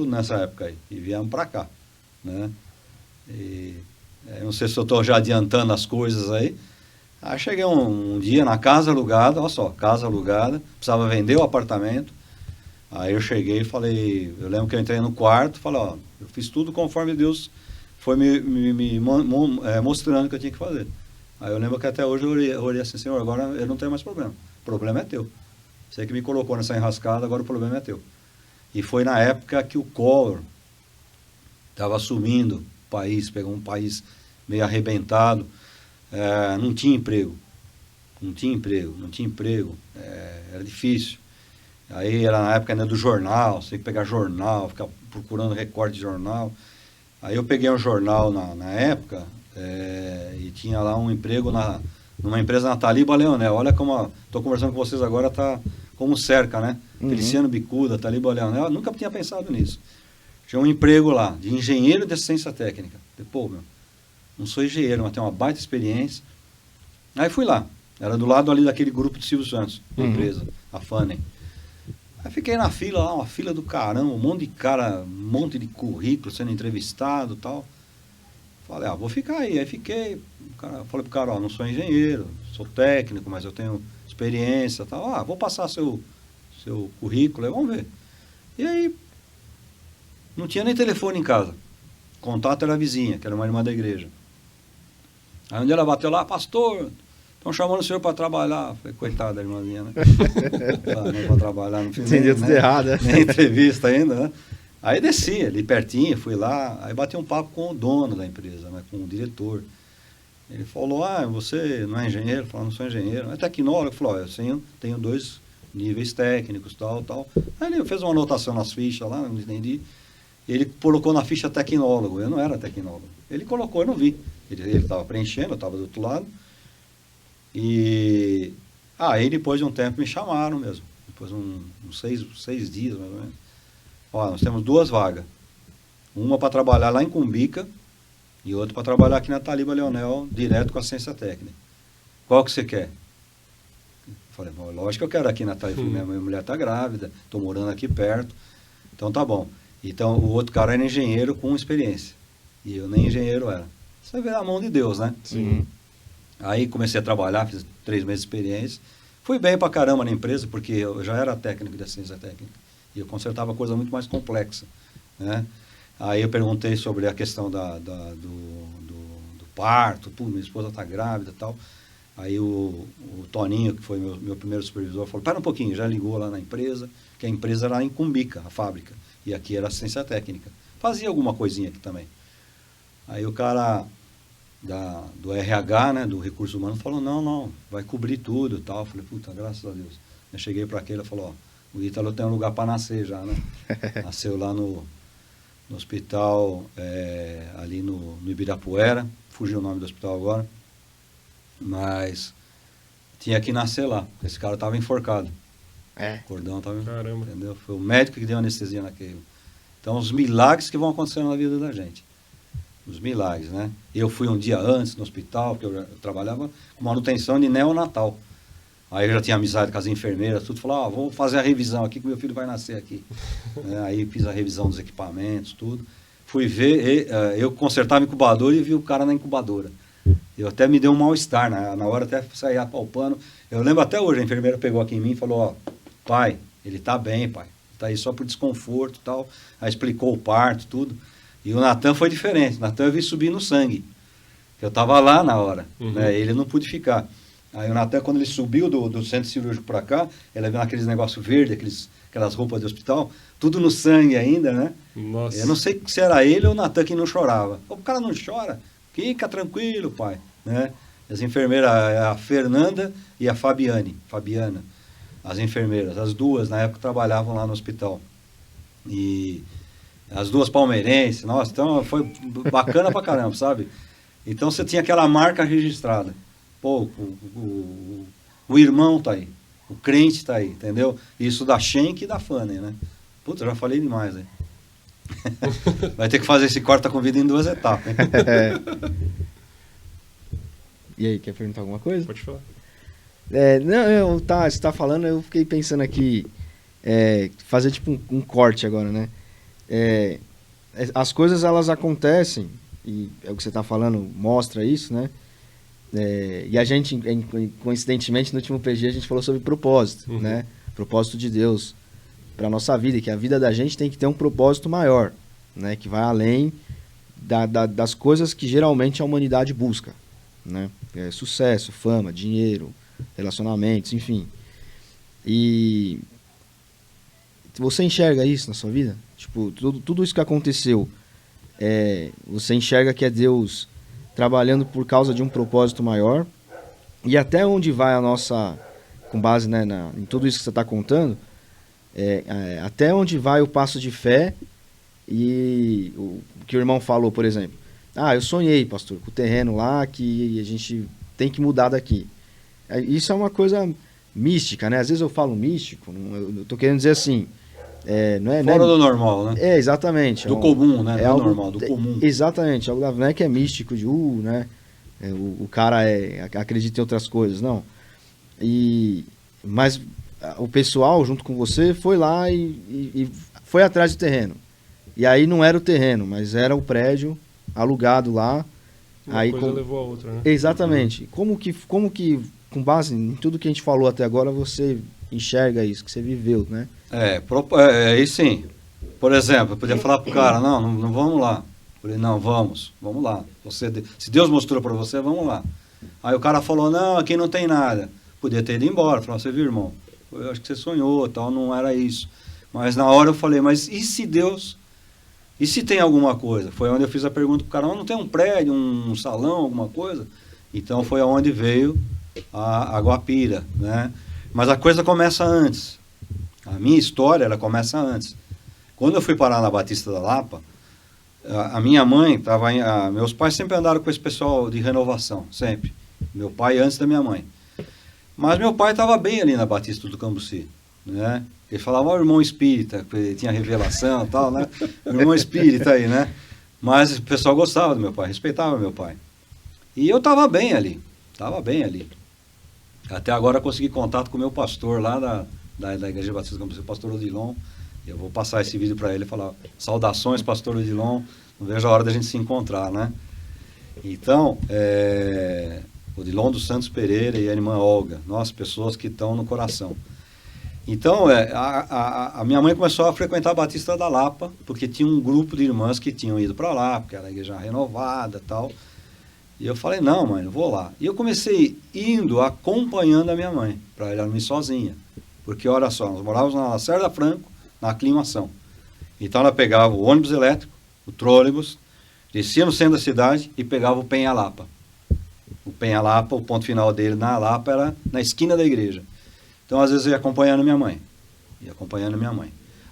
nessa época aí, e viemos para cá, né? E, não sei se eu estou já adiantando as coisas aí. Aí cheguei um dia na casa alugada, olha só, casa alugada, precisava vender o apartamento. Aí eu cheguei e falei, eu lembro que eu entrei no quarto, falei, ó, eu fiz tudo conforme Deus foi me mostrando que eu tinha que fazer. Aí eu lembro que até hoje eu orei assim, Senhor, agora eu não tenho mais problema, o problema é teu. Você que me colocou nessa enrascada, agora o problema é teu. E foi na época que o Collor estava assumindo o país, pegou um país meio arrebentado, não tinha emprego, era difícil. Aí era na época ainda do jornal, você tem que pegar jornal, ficar procurando recorte de jornal. Aí eu peguei um jornal na época e tinha lá um emprego numa empresa na Taliba Leonel. Olha como estou conversando com vocês agora, tá como cerca, né? Feliciano Bicuda, Taliba Leonel, eu nunca tinha pensado nisso. Tinha um emprego lá, de engenheiro de assistência técnica. Pô, não sou engenheiro, mas tenho uma baita experiência. Aí fui lá, era do lado ali daquele grupo de Silvio Santos, da empresa, a Fanning. Aí fiquei na fila lá, uma fila do caramba, um monte de cara, um monte de currículo sendo entrevistado e tal. Falei, vou ficar aí. Aí fiquei, falei pro cara, não sou engenheiro, sou técnico, mas eu tenho experiência e tal. Vou passar seu currículo, aí vamos ver. E aí, não tinha nem telefone em casa. O contato era a vizinha, que era uma irmã da igreja. Aí um dia ela bateu lá, pastor, estão chamando o senhor para trabalhar. Eu falei, coitada da irmãzinha, né? Não para trabalhar, não fiz Entendeu tudo errado, né? nem entrevista ainda, né? Aí desci ali pertinho, fui lá, aí bati um papo com o dono da empresa, né? Com o diretor. Ele falou, você não é engenheiro? Eu falei, não sou engenheiro. É tecnólogo? Eu falei, eu tenho 2 níveis técnicos, tal. Aí ele fez uma anotação nas fichas lá, não entendi. Ele colocou na ficha tecnólogo, eu não era tecnólogo. Ele colocou, eu não vi. Ele estava preenchendo, eu estava do outro lado. E aí depois de um tempo me chamaram mesmo. Depois uns 6 dias, mais ou menos. Nós temos 2 vagas. Uma para trabalhar lá em Cumbica e outra para trabalhar aqui na Taliba Leonel, direto com assistência técnica. Qual que você quer? Eu falei, lógico que eu quero aqui na Taliba. Minha mulher está grávida, estou morando aqui perto. Então tá bom. Então o outro cara era engenheiro com experiência. E eu nem engenheiro era. Você vê a mão de Deus, né? Sim. Aí comecei a trabalhar, fiz 3 meses de experiência. Fui bem pra caramba na empresa, porque eu já era técnico de assistência técnica. E eu consertava coisa muito mais complexa, né? Aí eu perguntei sobre a questão do parto. Pô, minha esposa está grávida e tal. Aí o Toninho, que foi meu primeiro supervisor, falou, para um pouquinho, já ligou lá na empresa, que a empresa era em Cumbica, a fábrica. E aqui era assistência técnica. Fazia alguma coisinha aqui também. Aí o cara do RH, né, do Recurso Humano, falou, não, vai cobrir tudo e tal. Eu falei, puta, graças a Deus. Eu cheguei para aquele e falou, o Ítalo tem um lugar para nascer já, né? Nasceu lá no hospital, ali no Ibirapuera, fugiu o nome do hospital agora, mas tinha que nascer lá, porque esse cara estava enforcado. O cordão estava, entendeu? Foi o médico que deu anestesia naquele. Então, os milagres que vão acontecendo na vida da gente. Os milagres, né? Eu fui um dia antes no hospital, porque eu trabalhava com manutenção de neonatal. Aí eu já tinha amizade com as enfermeiras, tudo. Falou, vou fazer a revisão aqui, que meu filho vai nascer aqui. Aí fiz a revisão dos equipamentos, tudo. Fui ver, eu consertava incubador e vi o cara na incubadora. Eu até me deu um mal-estar, na hora até saí apalpando. Eu lembro até hoje, a enfermeira pegou aqui em mim e falou, pai, ele tá bem, pai. Tá aí só por desconforto e tal. Aí explicou o parto, tudo. E o Natan foi diferente. O Natan eu vi subir no sangue. Eu tava lá na hora, né? Ele não pôde ficar. Aí o Natan, quando ele subiu do centro cirúrgico para cá, ele viu aqueles negócios verdes, aquelas roupas de hospital, tudo no sangue ainda, né? Nossa. Eu não sei se era ele ou o Natan que não chorava. O cara não chora, fica tranquilo, pai, né? As enfermeiras, a Fernanda e a Fabiana, as enfermeiras, as 2 na época trabalhavam lá no hospital. E as 2 palmeirenses, nossa, então foi bacana pra caramba, sabe? Então você tinha aquela marca registrada. Pô, o irmão tá aí, o crente tá aí, entendeu? Isso da Schenck e da Fanny, né? Putz, eu já falei demais, né? Vai ter que fazer esse corta com vida em 2 etapas, hein? E aí, quer perguntar alguma coisa? Pode falar. Não, você tá falando, eu fiquei pensando aqui, fazer tipo um corte agora, né? As coisas, elas acontecem, e é o que você tá falando, mostra isso, né? E a gente, coincidentemente, no último PG, a gente falou sobre propósito, né? Propósito de Deus para nossa vida, que a vida da gente tem que ter um propósito maior, né? Que vai além das coisas que geralmente a humanidade busca, né? Sucesso, fama, dinheiro, relacionamentos, enfim. E você enxerga isso na sua vida? Tipo, tudo isso que aconteceu, você enxerga que é Deus trabalhando por causa de um propósito maior? E até onde vai a nossa, com base, né, em tudo isso que você está contando, até onde vai o passo de fé e o que o irmão falou, por exemplo. Eu sonhei, pastor, com o terreno lá que a gente tem que mudar daqui. Isso é uma coisa mística, né? Às vezes eu falo místico, eu estou querendo dizer assim, Fora do normal, né? Exatamente. Do comum, né? É do algo normal, do comum. Exatamente. Algo não é que é místico de né? O cara acredita em outras coisas, não. Mas o pessoal, junto com você, foi lá e foi atrás do terreno. E aí não era o terreno, mas era o prédio alugado lá. Uma coisa levou a outra, né? Exatamente. Como que, com base em tudo que a gente falou até agora, você enxerga isso, que você viveu, né? Aí sim. Por exemplo, eu podia falar pro cara, não vamos lá. Falei, não, vamos lá. Se Deus mostrou para você, vamos lá. Aí o cara falou, não, aqui não tem nada. Podia ter ido embora. Falei, você viu, irmão? Eu acho que você sonhou, tal, não era isso. Mas na hora eu falei, mas e se Deus... E se tem alguma coisa? Foi onde eu fiz a pergunta para o cara, não tem um prédio, um salão, alguma coisa? Então foi aonde veio a Guapira, né? Mas a coisa começa antes. A minha história, ela começa antes. Quando eu fui parar na Batista da Lapa, a minha mãe estava... Meus pais sempre andaram com esse pessoal de renovação, sempre. Meu pai antes da minha mãe. Mas meu pai estava bem ali na Batista do Cambuci, né? Ele falava, o irmão espírita, porque tinha revelação e tal, né? O irmão espírita aí, né? Mas o pessoal gostava do meu pai, respeitava meu pai. E eu estava bem ali. Até agora eu consegui contato com o meu pastor lá da Igreja Batista do Cambuci, o pastor Odilon. Eu vou passar esse vídeo para ele e falar, saudações, pastor Odilon, não vejo a hora da gente se encontrar, né? Então, Odilon dos Santos Pereira e a irmã Olga, nós, pessoas que estão no coração. Então, a minha mãe começou a frequentar a Batista da Lapa, porque tinha um grupo de irmãs que tinham ido para lá, porque era a igreja renovada e tal. E eu falei, não, mãe, eu vou lá. E eu comecei indo, acompanhando a minha mãe, para ela não ir sozinha. Porque, olha só, nós morávamos na Lacerda Franco, na aclimação. Então, ela pegava o ônibus elétrico, o trólebus, descia no centro da cidade e pegava o Penha Lapa. O Penha Lapa, o ponto final dele na Lapa era na esquina da igreja. Então, às vezes, eu ia acompanhando minha mãe.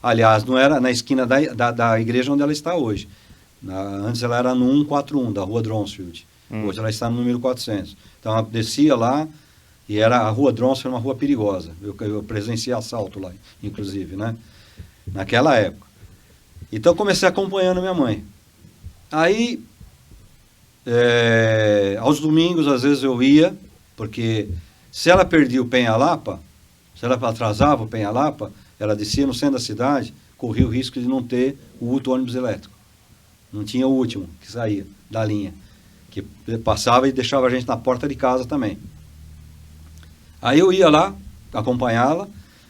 Aliás, não era na esquina da igreja onde ela está hoje. Antes ela era no 141, da rua Dronsfield. Hoje ela está no número 400. Então, ela descia lá, e a rua Dronsfield era uma rua perigosa. Eu presenciei assalto lá, inclusive, né? Naquela época. Então, comecei acompanhando minha mãe. Aí, aos domingos, às vezes, eu ia, porque se ela perdia o Penha Lapa, se ela atrasava o Penha Lapa, ela descia no centro da cidade, corria o risco de não ter o último ônibus elétrico. Não tinha o último que saía da linha, que passava e deixava a gente na porta de casa também. Aí eu ia lá, acompanhá-la,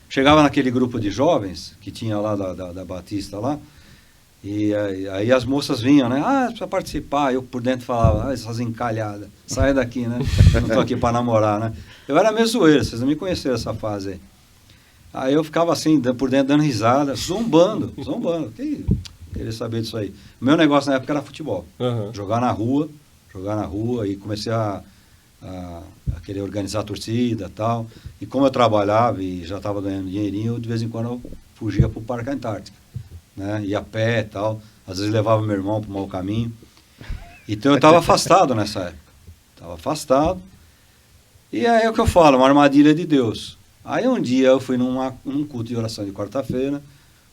chegava naquele grupo de jovens, que tinha lá da Batista lá, e aí as moças vinham, né? Precisa participar. Eu por dentro falava, essas encalhadas, sai daqui, né? Eu não tô aqui para namorar, né? Eu era meio zoeiro, vocês não me conheceram essa fase aí. Aí eu ficava assim, por dentro, dando risada, zombando. Queria saber disso aí. O meu negócio na época era futebol. Jogar na rua, e comecei a querer organizar a torcida e tal. E como eu trabalhava e já estava ganhando dinheirinho, de vez em quando eu fugia para o Parque Antártica, né? Ia a pé e tal. Às vezes levava meu irmão para o mau caminho. Então eu estava afastado nessa época. E aí é o que eu falo, uma armadilha de Deus. Aí um dia eu fui num culto de oração de quarta-feira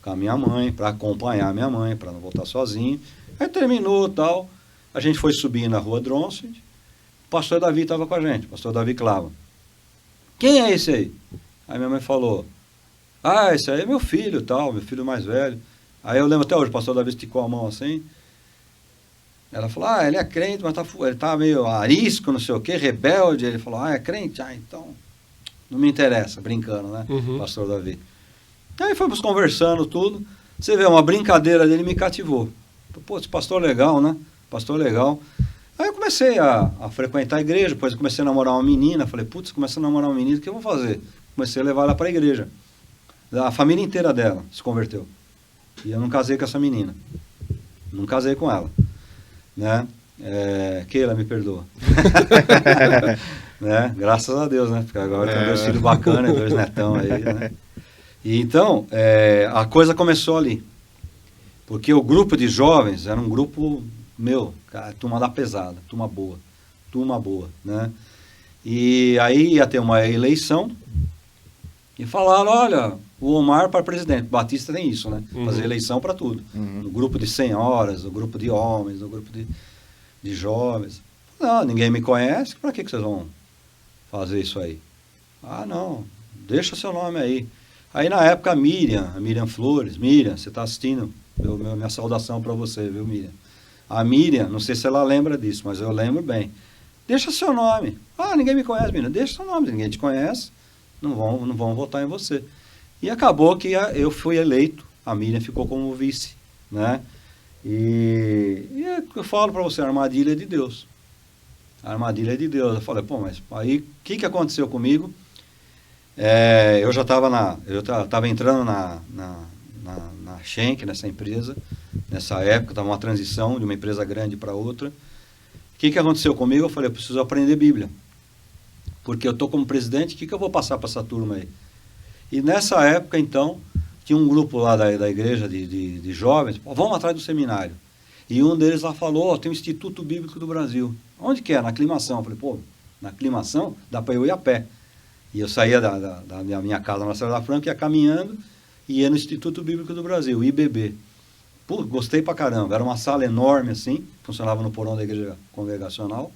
com a minha mãe, para acompanhar a minha mãe, para não voltar sozinho. Aí terminou e tal. A gente foi subir na rua Dronsfield. O pastor Davi estava com a gente, o pastor Davi Clava. Quem é esse aí? Aí minha mãe falou, esse aí é meu filho, tal, meu filho mais velho. Aí eu lembro até hoje, o pastor Davi esticou a mão assim. Ela falou, ele é crente, mas ele tá meio arisco, não sei o quê, rebelde. Ele falou, é crente? Então, não me interessa, brincando, né, pastor Davi. Aí fomos conversando tudo. Você vê, uma brincadeira dele me cativou. Pô, esse pastor legal, né? Pastor legal. Aí eu comecei a frequentar a igreja, depois eu comecei a namorar uma menina. Falei, comecei a namorar uma menina, o que eu vou fazer? Comecei a levar ela para a igreja. A família inteira dela se converteu. E eu não casei com essa menina. Não casei com ela. Né? Keila, me perdoa. Né? Graças a Deus, né? Porque agora tem 2 filhos bacanas, 2 netão aí, né? E então, a coisa começou ali. Porque o grupo de jovens era um grupo, cara, turma da pesada, turma boa, né? E aí ia ter uma eleição e falaram, olha, o Omar para presidente. Batista tem isso, né? Fazer eleição para tudo. No grupo de senhoras, no grupo de homens, no grupo de jovens. Não, ninguém me conhece, para que vocês vão fazer isso aí? Não, deixa seu nome aí. Aí na época a Miriam Flores, Miriam, você está assistindo, minha saudação para você, viu, Miriam? A Miriam, não sei se ela lembra disso, mas eu lembro bem. Deixa seu nome. Ninguém me conhece, Miriam, deixa seu nome, ninguém te conhece, não vão votar em você. E acabou que eu fui eleito, a Miriam ficou como vice, né? E é o que eu falo para você, a armadilha é de Deus. A armadilha é de Deus. Eu falei, pô, mas aí o que aconteceu comigo? Eu já estava entrando na Schenck, nessa empresa, nessa época, estava uma transição de uma empresa grande para outra. O que aconteceu comigo? Eu falei, eu preciso aprender Bíblia. Porque eu estou como presidente, o que eu vou passar para essa turma aí? E nessa época, então, tinha um grupo lá da igreja de jovens, pô, vamos atrás do seminário. E um deles lá falou, tem o Instituto Bíblico do Brasil. Onde que é? Na Aclimação. Eu falei, pô, na Aclimação dá para eu ir a pé. E eu saía da minha casa na Serra da Franca, ia caminhando e ia no Instituto Bíblico do Brasil, IBB. Pô, gostei pra caramba. Era uma sala enorme assim, funcionava no porão da igreja congregacional.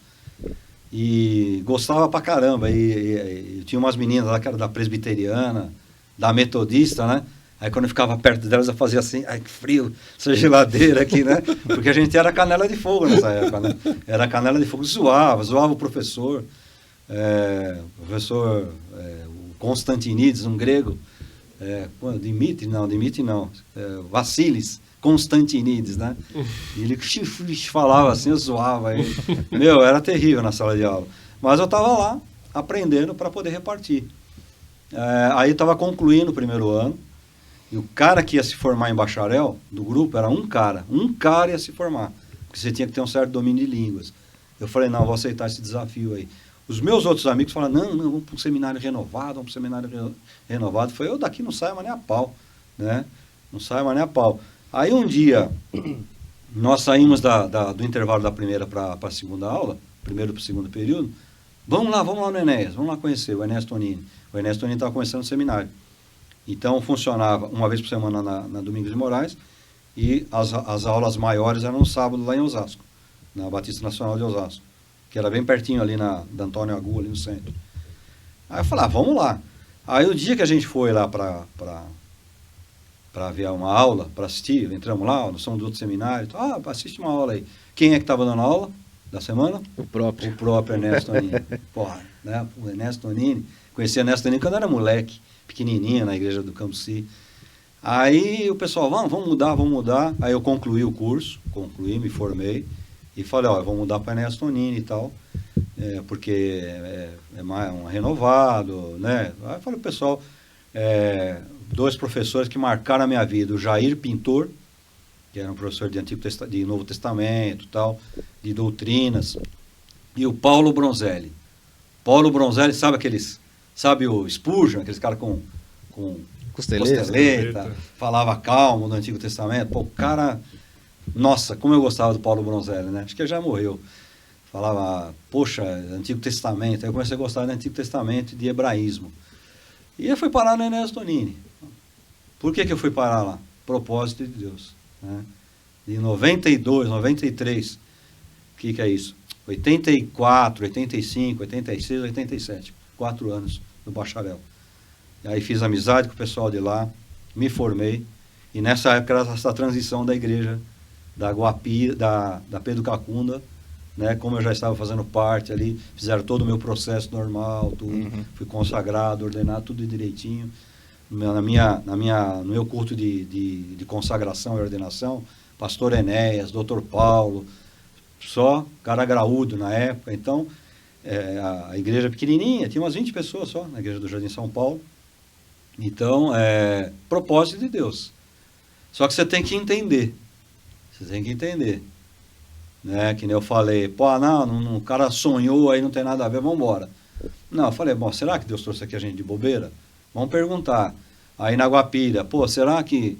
E gostava pra caramba. E tinha umas meninas lá que eram da presbiteriana, da metodista, né? Aí quando eu ficava perto delas eu fazia assim, ai que frio, essa geladeira aqui, né? Porque a gente era canela de fogo nessa época, né? Era canela de fogo, zoava o professor. O Constantinides, um grego, Dimitri não, Vassilis Constantinides, né? E ele falava assim, eu zoava ele. Meu, era terrível na sala de aula. Mas eu estava lá, aprendendo para poder repartir. Aí estava concluindo o primeiro ano, e o cara que ia se formar em bacharel, do grupo, era um cara ia se formar, porque você tinha que ter um certo domínio de línguas. Eu falei, não, vou aceitar esse desafio aí. Os meus outros amigos falaram, não, vamos para um seminário renovado, Foi eu daqui não saio mais nem a pau, né? Não saio mais nem a pau. Aí um dia, nós saímos do intervalo da primeira para a segunda aula, primeiro para o segundo período, vamos lá no Enéas, vamos lá conhecer o Enéas Tonini. O Enéas Tonini estava começando o seminário. Então funcionava uma vez por semana na Domingos de Moraes, e as aulas maiores eram no sábado lá em Osasco, na Batista Nacional de Osasco, que era bem pertinho ali da Antônio Agu, ali no centro. Aí eu falei, vamos lá. Aí o dia que a gente foi lá para ver uma aula, para assistir, entramos lá, nós somos do outro seminário, assiste uma aula aí. Quem é que estava dando aula da semana? O próprio Ernesto Tonini. Porra, né? O Ernesto Tonini. Conheci o Ernesto Tonini quando eu era moleque, pequenininho, na igreja do Cambuci. Aí o pessoal, vamos mudar. Aí eu concluí o curso, me formei, e falei, vamos mudar para Ernesto Tonini e tal, porque é mais um renovado, né? Aí eu falei, pessoal, dois professores que marcaram a minha vida, o Jair Pintor, que era um professor de Novo Testamento, tal, de doutrinas, e o Paulo Bronzelli. Paulo Bronzelli, sabe o Spurgeon, aqueles caras com costeleta, falava calmo no Antigo Testamento. Pô, o cara, nossa, como eu gostava do Paulo Bronzelli, né? Acho que ele já morreu. Falava, poxa, Antigo Testamento. Aí eu comecei a gostar do Antigo Testamento e de hebraísmo. E eu fui parar no Ernesto Tonini. Por que eu fui parar lá? Propósito de Deus. Né? De 92, 93, o que é isso? 84, 85, 86, 87. 4 anos do bacharel. E aí fiz amizade com o pessoal de lá, me formei. E nessa época era essa transição da igreja, da Guapi, da Pedro Cacunda, né? Como eu já estava fazendo parte ali, fizeram todo o meu processo normal, tudo, fui consagrado, ordenado, tudo direitinho. No meu culto de consagração e ordenação, pastor Enéas, doutor Paulo, só cara graúdo na época. Então, a igreja pequenininha, tinha umas 20 pessoas só, na igreja do Jardim São Paulo. Então, propósito de Deus. Só que você tem que entender. Né? Que nem eu falei, o cara sonhou, aí não tem nada a ver, vamos embora. Não, eu falei, será que Deus trouxe aqui a gente de bobeira? Vamos perguntar. Aí na Guapira, será que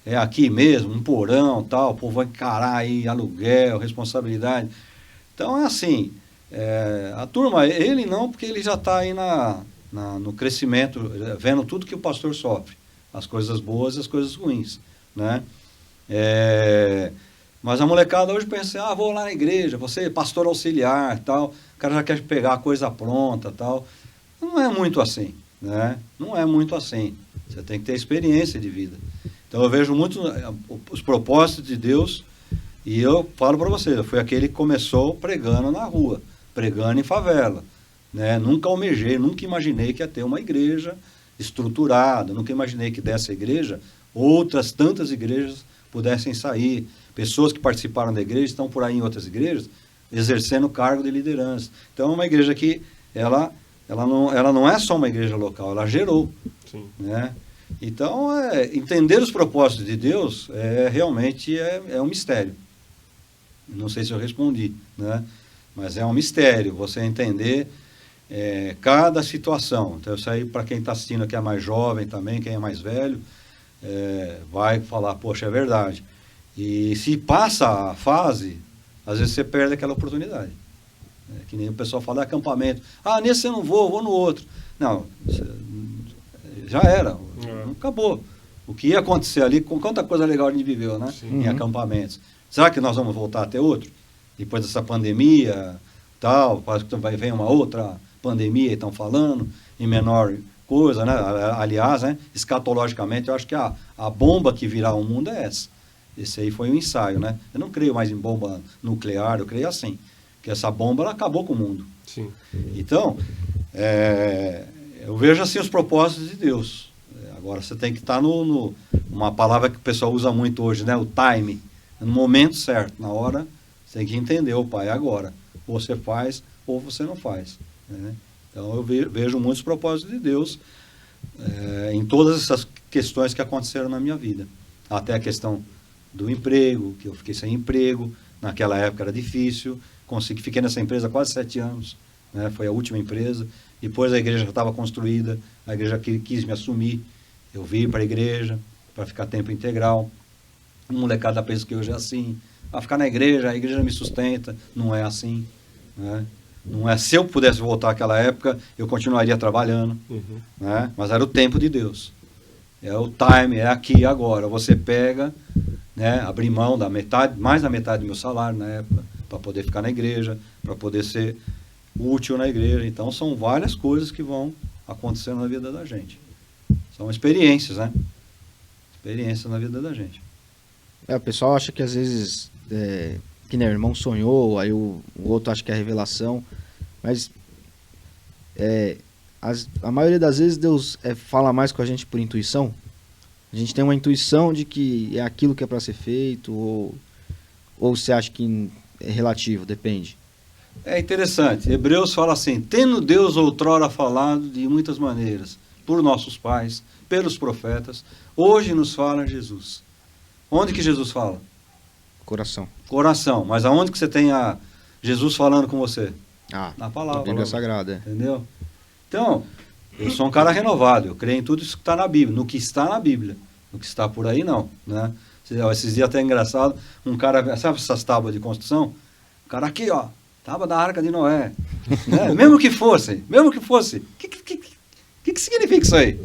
é aqui mesmo, um porão, tal, o povo vai encarar aí aluguel, responsabilidade. Então é assim, a turma, ele não, porque ele já está aí no crescimento, vendo tudo que o pastor sofre, as coisas boas e as coisas ruins, né? Mas a molecada hoje pensa, vou lá na igreja, você pastor auxiliar, tal, o cara já quer pegar a coisa pronta, tal. Não é muito assim, né? Não é muito assim. Você tem que ter experiência de vida. Então eu vejo muito os propósitos de Deus, e eu falo para você, eu fui aquele que começou pregando na rua, pregando em favela, né? Nunca almejei, nunca imaginei que ia ter uma igreja estruturada, nunca imaginei que dessa igreja outras tantas igrejas pudessem sair. Pessoas que participaram da igreja estão por aí em outras igrejas, exercendo o cargo de liderança. Então, é uma igreja que ela não é só uma igreja local, ela gerou. Sim. Né? Então, entender os propósitos de Deus realmente é um mistério. Não sei se eu respondi, né? Mas é um mistério você entender cada situação. Então, isso aí, para quem está assistindo aqui é mais jovem também, quem é mais velho, vai falar, poxa, é verdade. E se passa a fase, às vezes você perde aquela oportunidade. Que nem o pessoal fala, acampamento. Ah, nesse eu não vou no outro. Não, já era, acabou. O que ia acontecer ali, com quanta coisa legal a gente viveu, né? Em acampamentos. Será que nós vamos voltar a ter outro? Depois dessa pandemia, tal, parece que vem uma outra pandemia, estão falando, em menor coisa, né? Aliás, né, escatologicamente, eu acho que a bomba que virá o mundo é essa. Esse aí foi um ensaio, né? Eu não creio mais em bomba nuclear, eu creio assim, que essa bomba ela acabou com o mundo. Sim. Então, eu vejo assim os propósitos de Deus. Agora, você tem que estar uma palavra que o pessoal usa muito hoje, né? O time, no momento certo, na hora, você tem que entender, pai, agora. Ou você faz, ou você não faz. Né? Então, eu vejo muitos propósitos de Deus em todas essas questões que aconteceram na minha vida. Até a questão do emprego, que eu fiquei sem emprego, naquela época era difícil, fiquei nessa empresa quase 7 anos, né? Foi a última empresa, depois a igreja já estava construída, a igreja quis me assumir, eu vim para a igreja, para ficar tempo integral, o molecada pensa que hoje é assim, ficar na igreja, a igreja me sustenta, não é assim, né? Não é, se eu pudesse voltar àquela época, eu continuaria trabalhando, né? Mas era o tempo de Deus. É o time, é aqui e agora. Você pega, né, abrir mão da metade, mais da metade do meu salário na época, para poder ficar na igreja, para poder ser útil na igreja. Então, são várias coisas que vão acontecendo na vida da gente. São experiências, né? Experiências na vida da gente. O pessoal acha que às vezes, que nem o irmão sonhou, aí o outro acha que é revelação, mas a maioria das vezes Deus fala mais com a gente por intuição. A gente tem uma intuição de que é aquilo que é para ser feito, ou você acha que é relativo, depende. É interessante. Hebreus fala assim, tendo Deus outrora falado de muitas maneiras, por nossos pais, pelos profetas, hoje nos fala Jesus. Onde que Jesus fala? Coração. Coração. Mas aonde que você tem Jesus falando com você? Na palavra. Na Bíblia Sagrada. Entendeu? Então, eu sou um cara renovado, eu creio em tudo isso que está na Bíblia, no que está na Bíblia, no que está por aí não, né? Esses dias até é engraçado, um cara, sabe essas tábuas de construção? O cara aqui, ó, tábua da Arca de Noé, né? mesmo que fosse, o que significa isso aí?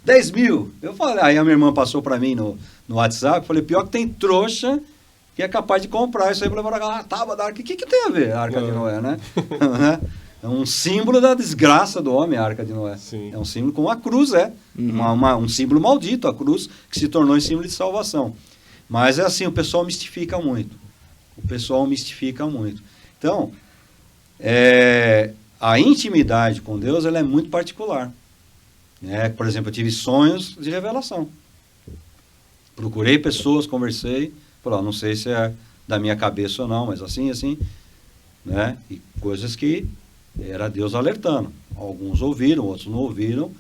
10 mil, eu falei, aí a minha irmã passou para mim no WhatsApp, falei, pior que tem trouxa que é capaz de comprar isso aí para levar a tábua da Arca, o que tem a ver a Arca de Noé, né? É um símbolo da desgraça do homem, a Arca de Noé. Sim. É um símbolo como a cruz, um símbolo maldito, a cruz que se tornou em símbolo de salvação. Mas é assim, o pessoal mistifica muito. Então, a intimidade com Deus ela é muito particular. Por exemplo, eu tive sonhos de revelação. Procurei pessoas, conversei, falei, não sei se é da minha cabeça ou não, mas assim, né? E coisas que era Deus alertando. Alguns ouviram, outros não ouviram,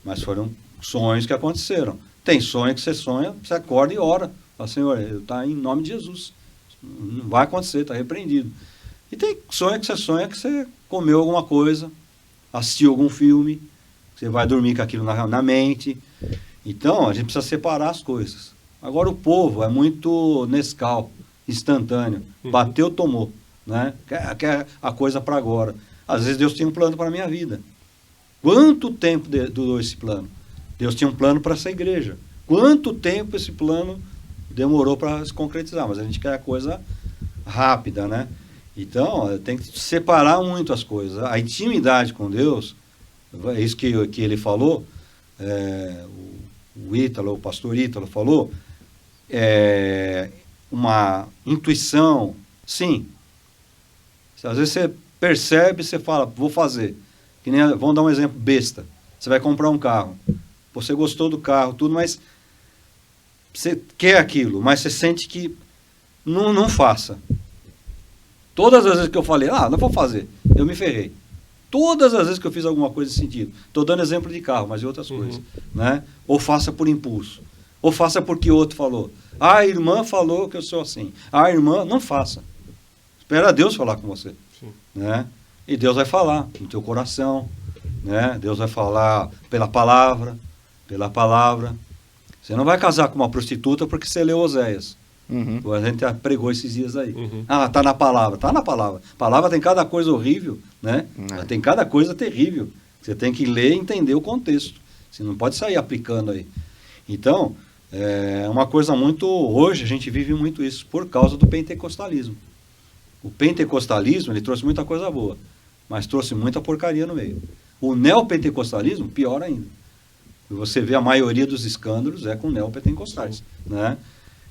mas foram sonhos que aconteceram. Tem sonho que você sonha, você acorda e ora. Fala, Senhor, está em nome de Jesus. Não vai acontecer, está repreendido. E tem sonho que você sonha que você comeu alguma coisa, assistiu algum filme, você vai dormir com aquilo na mente. Então, a gente precisa separar as coisas. Agora, o povo é muito Nescau, instantâneo. Bateu, tomou. Né? Quer a coisa para agora. Às vezes Deus tinha um plano para a minha vida. Quanto tempo durou esse plano? Deus tinha um plano para essa igreja. Quanto tempo esse plano demorou para se concretizar? Mas a gente quer a coisa rápida, né? Então, tem que separar muito as coisas. A intimidade com Deus, é isso que ele falou, o pastor Ítalo falou, uma intuição, sim. Às vezes você percebe, você fala, vou fazer. Vamos dar um exemplo besta. Você vai comprar um carro. Você gostou do carro, tudo, mas você quer aquilo, mas você sente que não faça. Todas as vezes que eu falei, não vou fazer, eu me ferrei. Todas as vezes que eu fiz alguma coisa nesse sentido. Estou dando exemplo de carro, mas de outras coisas. Né? Ou faça por impulso. Ou faça porque o outro falou. A irmã falou que eu sou assim. A irmã, não faça. Espera Deus falar com você. Né? E Deus vai falar no teu coração. Né? Deus vai falar pela palavra. Pela palavra. Você não vai casar com uma prostituta porque você leu Oséias. A gente pregou esses dias aí. Tá na palavra. Tá na palavra. A palavra tem cada coisa horrível, né? Tem cada coisa terrível. Você tem que ler e entender o contexto. Você não pode sair aplicando aí. Então, é uma coisa muito... Hoje a gente vive muito isso por causa do pentecostalismo. O pentecostalismo, ele trouxe muita coisa boa, mas trouxe muita porcaria no meio. O neopentecostalismo, pior ainda. Você vê a maioria dos escândalos é com neopentecostais, né?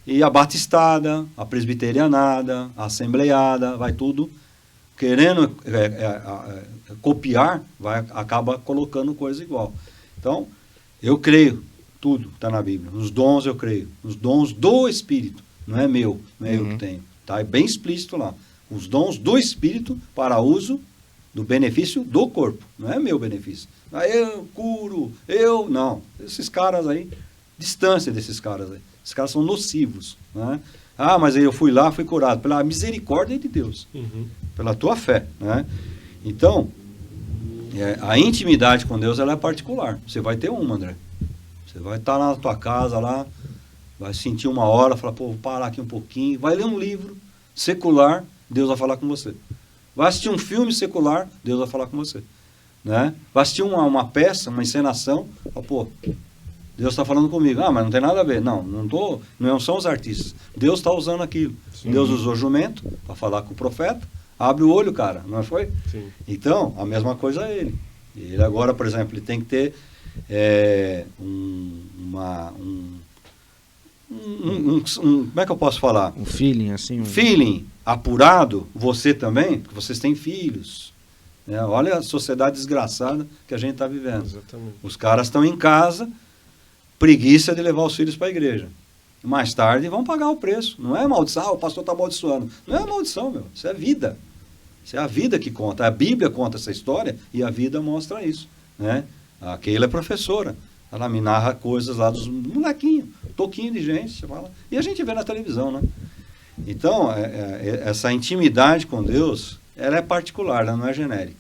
E a batistada, a presbiterianada, a assembleiada, vai tudo querendo copiar, acaba colocando coisa igual. Então, eu creio, tudo está na Bíblia. Nos dons eu creio, nos dons do Espírito, não é meu, não é eu que tenho. Tá? É bem explícito lá. Os dons do Espírito para uso do benefício do corpo, não é meu benefício. Eu curo, não. Esses caras aí, distância desses caras aí. Esses caras são nocivos. Né? Mas eu fui lá, fui curado. Pela misericórdia de Deus. Pela tua fé. Né? Então, a intimidade com Deus ela é particular. Você vai ter uma, André. Você vai estar lá na tua casa, lá, vai sentir uma hora, falar, vou parar aqui um pouquinho. Vai ler um livro secular, Deus vai falar com você. Vai assistir um filme secular, Deus vai falar com você. Né? Vai assistir uma peça, uma encenação, Deus está falando comigo. Mas não tem nada a ver. Não são os artistas. Deus está usando aquilo. Sim. Deus usou jumento para falar com o profeta. Abre o olho, cara. Não foi? Sim. Então, a mesma coisa é ele. Ele agora, por exemplo, ele tem que ter como é que eu posso falar? Um feeling, assim. Feeling apurado, você também, porque vocês têm filhos. Olha a sociedade desgraçada que a gente está vivendo. Exatamente. Os caras estão em casa, preguiça de levar os filhos para a igreja. Mais tarde vão pagar o preço. Não é maldição, o pastor está amaldiçoando. Não é maldição, meu. Isso é vida. Isso é a vida que conta. A Bíblia conta essa história e a vida mostra isso. Né? A Keila é professora. Ela me narra coisas lá dos molequinhos, toquinho de gente. Você fala. E a gente vê na televisão, né? Então, essa intimidade com Deus, ela é particular, ela não é genérica.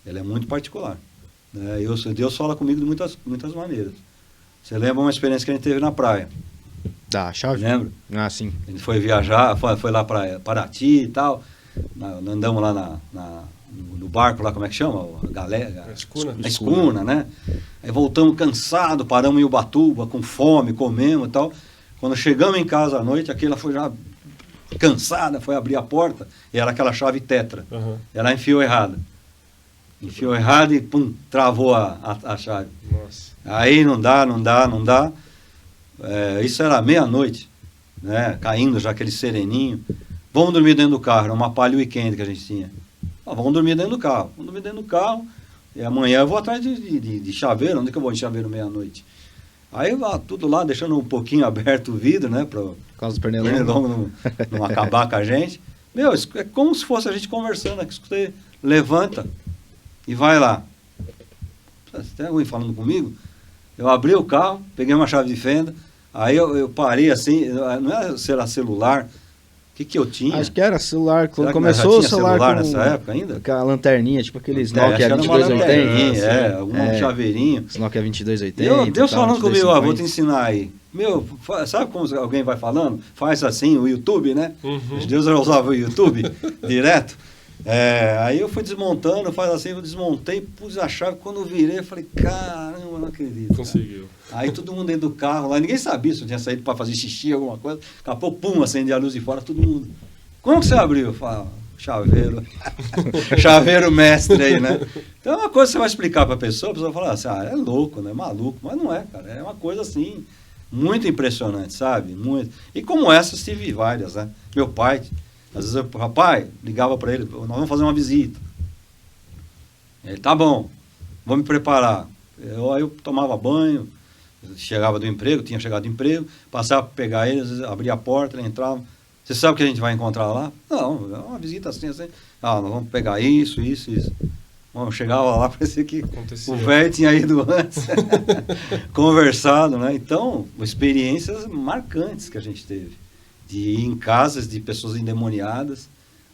Ela é muito particular. Né? Deus fala comigo de muitas maneiras. Você lembra uma experiência que a gente teve na praia? Da chave? Lembra? Sim. A gente foi viajar, foi lá para Paraty e tal. Andamos lá no barco, lá, como é que chama? A escuna, né? Aí voltamos cansados, paramos em Ubatuba, com fome, comemos e tal. Quando chegamos em casa à noite, aquela foi já cansada, foi abrir a porta, e era aquela chave tetra. Ela enfiou errada. Enfiou errado e pum, travou a chave. Nossa. Aí não dá. Isso era meia-noite, né? Caindo já aquele sereninho. Vamos dormir dentro do carro, era uma Palio Weekend que a gente tinha. Vamos dormir dentro do carro. E amanhã eu vou atrás de chaveiro. Onde que eu vou de chaveiro meia-noite? Aí tudo lá, deixando um pouquinho aberto o vidro, né? Para o pernilongo não acabar com a gente. Meu, é como se fosse a gente conversando aqui. Você levanta e vai lá. Tem alguém falando comigo? Eu abri o carro, peguei uma chave de fenda, aí eu parei assim, não era celular, o que eu tinha? Acho que era celular, quando começou o celular nessa época ainda? Aquela lanterninha, tipo aqueles Nokia 2280. Um chaveirinho. Nokia 2280. Deus falando comigo, vou te ensinar aí. Meu, sabe como alguém vai falando? Faz assim, o YouTube, né? Deus já usava o YouTube direto. Aí eu fui desmontando, faz assim, eu desmontei, pus a chave, quando eu virei, eu falei, caramba, não acredito. Conseguiu. Aí todo mundo dentro do carro lá, ninguém sabia se eu tinha saído para fazer xixi, alguma coisa, acabou, pum, acende a luz de fora, todo mundo. Como que você abriu? Eu falo, chaveiro. Chaveiro mestre aí, né? Então é uma coisa que você vai explicar para a pessoa vai falar assim, é louco, né? Maluco, mas não é, cara, é uma coisa assim, muito impressionante, sabe? Muito. E como essas tive várias, né? Meu pai... Às vezes o rapaz ligava para ele, nós vamos fazer uma visita. Ele, tá bom, vou me preparar. Aí eu tomava banho, Chegava do emprego, tinha chegado do emprego, passava para pegar eles, abria a porta, ele entrava. Você sabe o que a gente vai encontrar lá? Não, é uma visita assim. Nós vamos pegar isso. Bom, chegava lá, parecia que o velho tinha ido antes, conversado, né? Então, experiências marcantes que a gente teve. De ir em casas de pessoas endemoniadas,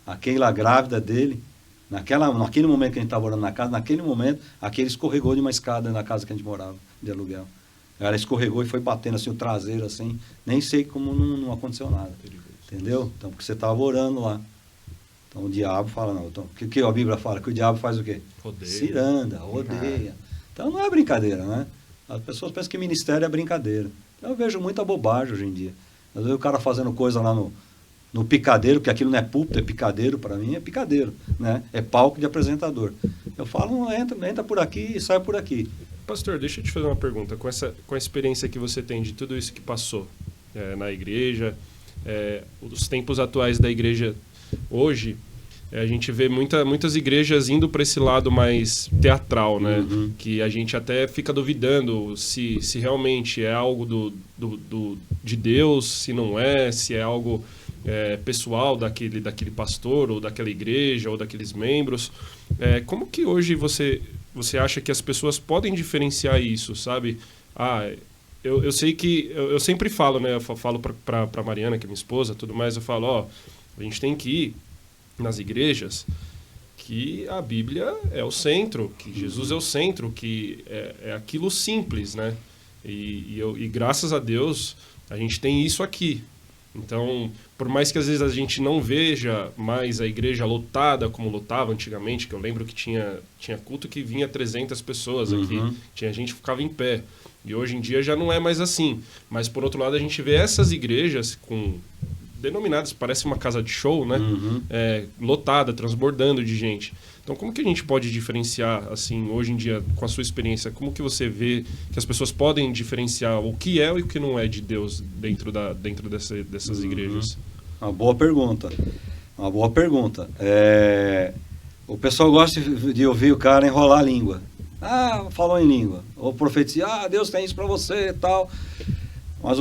aquela grávida dele, naquele momento que a gente estava morando na casa, naquele momento, aquele escorregou de uma escada na casa que a gente morava, de aluguel. Ela escorregou e foi batendo assim o traseiro, assim, nem sei como não aconteceu nada. Entendeu? Então, porque você estava orando lá. Então, o diabo fala, não. Então, o que a Bíblia fala? Que o diabo faz o quê? Rodeia. Ciranda, rodeia. Então, não é brincadeira, né? As pessoas pensam que ministério é brincadeira. Então, eu vejo muita bobagem hoje em dia. Às vezes o cara fazendo coisa lá no picadeiro, porque aquilo não é púlpito, é picadeiro, para mim é picadeiro, né? É palco de apresentador. Eu falo, entra por aqui e sai por aqui. Pastor, deixa eu te fazer uma pergunta. Com a experiência que você tem de tudo isso que passou na igreja, os tempos atuais da igreja hoje, a gente vê muitas igrejas indo para esse lado mais teatral, né? Uhum. Que a gente até fica duvidando se realmente é algo de Deus, se não é, se é algo pessoal daquele pastor, ou daquela igreja, ou daqueles membros. Como que hoje você acha que as pessoas podem diferenciar isso, sabe? Eu sei que... Eu sempre falo, né? Eu falo para Mariana, que é minha esposa, tudo mais, eu falo, a gente tem que ir nas igrejas que a Bíblia é o centro, que Jesus é o centro, que é aquilo simples, né? E graças a Deus a gente tem isso aqui. Então, por mais que às vezes a gente não veja mais a igreja lotada como lotava antigamente, que eu lembro que tinha culto que vinha 300 pessoas aqui, tinha gente que ficava em pé. E hoje em dia já não é mais assim. Mas, por outro lado, a gente vê essas igrejas denominadas, parece uma casa de show, né? Lotada, transbordando de gente. Então, como que a gente pode diferenciar, assim, hoje em dia, com a sua experiência, como que você vê que as pessoas podem diferenciar o que é e o que não é de Deus dentro dessas igrejas? Uma boa pergunta. O pessoal gosta de ouvir o cara enrolar a língua. Falou em língua. Ou profetizar, Deus tem isso para você e tal. Mas